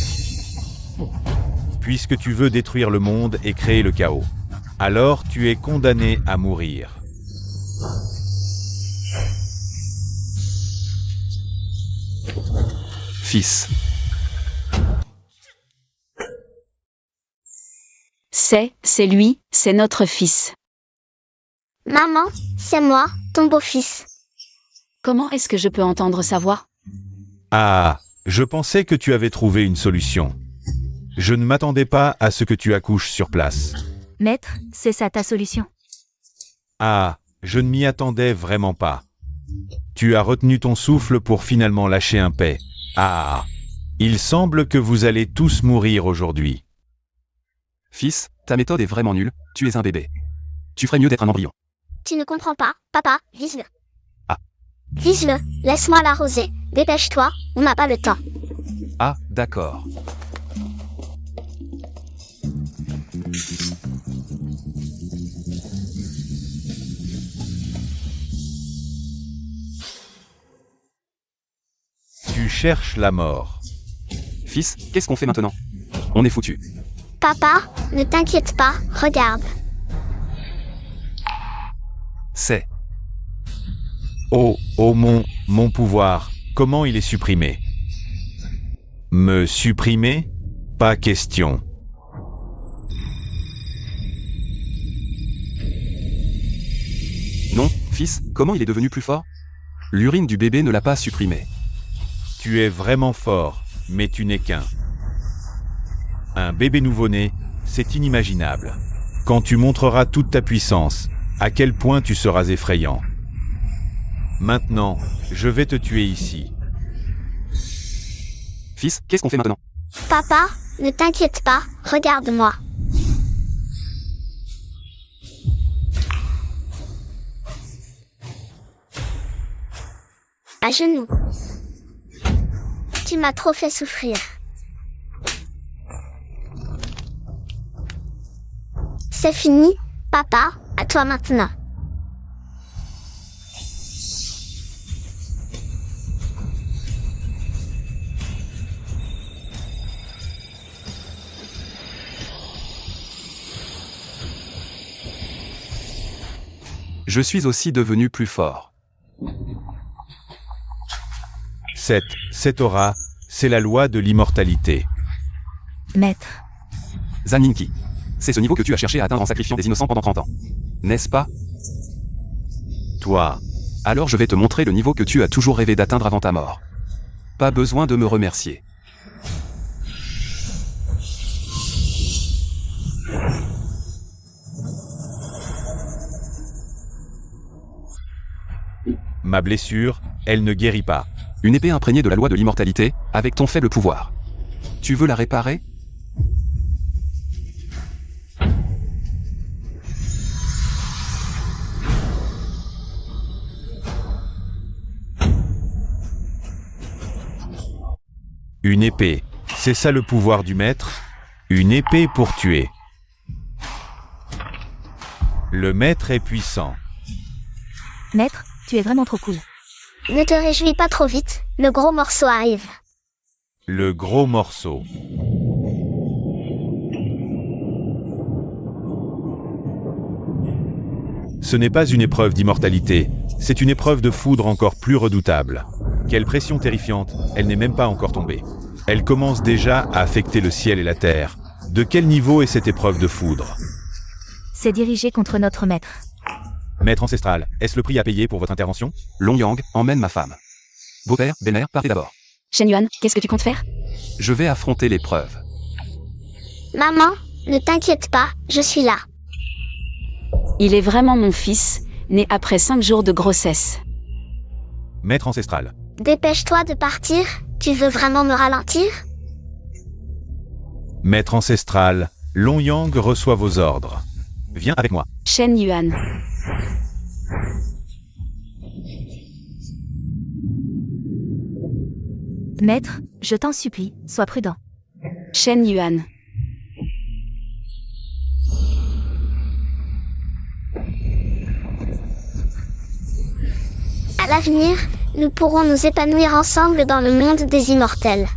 Puisque tu veux détruire le monde et créer le chaos, alors tu es condamné à mourir. Fils. C'est lui, c'est notre fils. Maman, c'est moi, ton beau-fils. Comment est-ce que je peux entendre sa voix? Ah, je pensais que tu avais trouvé une solution. Je ne m'attendais pas à ce que tu accouches sur place. Maître, c'est ça ta solution. Ah, je ne m'y attendais vraiment pas. Tu as retenu ton souffle pour finalement lâcher un paix. Ah, il semble que vous allez tous mourir aujourd'hui. Fils, ta méthode est vraiment nulle, tu es un bébé. Tu ferais mieux d'être un embryon. Tu ne comprends pas, papa, vise-le. Ah. Vise-le, laisse-moi l'arroser, dépêche-toi, on n'a pas le temps. Ah, d'accord. Tu cherches la mort. Fils, qu'est-ce qu'on fait maintenant? On est foutu. Papa, ne t'inquiète pas, regarde. C'est. Oh, mon pouvoir, comment il est supprimé? Me supprimer? Pas question. Non, fils, comment il est devenu plus fort? L'urine du bébé ne l'a pas supprimé. Tu es vraiment fort, mais tu n'es qu'un. Un bébé nouveau-né, c'est inimaginable. Quand tu montreras toute ta puissance, à quel point tu seras effrayant. Maintenant, je vais te tuer ici. Fils, qu'est-ce qu'on fait maintenant? Papa, ne t'inquiète pas, regarde-moi. À genoux. Tu m'as trop fait souffrir. C'est fini, papa, à toi maintenant. Je suis aussi devenu plus fort. Cette aura, c'est la loi de l'immortalité. Maître, Zaninki. C'est ce niveau que tu as cherché à atteindre en sacrifiant des innocents pendant 30 ans. N'est-ce pas? Toi, Alors je vais te montrer le niveau que tu as toujours rêvé d'atteindre avant ta mort. Pas besoin de me remercier. ma blessure, elle ne guérit pas. Une épée imprégnée de la loi de l'immortalité, avec ton faible pouvoir. Tu veux la réparer? Une épée, c'est ça le pouvoir du maître? Une épée pour tuer. Le maître est puissant. maître, tu es vraiment trop cool. Ne te réjouis pas trop vite, le gros morceau arrive. Le gros morceau. Ce n'est pas une épreuve d'immortalité, c'est une épreuve de foudre encore plus redoutable. Quelle pression terrifiante, elle n'est même pas encore tombée. Elle commence déjà à affecter le ciel et la terre. De quel niveau est cette épreuve de foudre? C'est dirigé contre notre maître. Maître ancestral, est-ce le prix à payer pour votre intervention? Long Yang, emmène ma femme. Beau-père, belle-mère, partez d'abord. Shen Yuan, qu'est-ce que tu comptes faire? Je vais affronter l'épreuve. Maman, ne t'inquiète pas, je suis là. Il est vraiment mon fils, né après 5 jours de grossesse. Maître ancestral. Dépêche-toi de partir, tu veux vraiment me ralentir? Maître ancestral, Long Yang reçoit vos ordres. Viens avec moi. Shen Yuan. Maître, je t'en supplie, sois prudent. Shen Yuan. À l'avenir, nous pourrons nous épanouir ensemble dans le monde des immortels.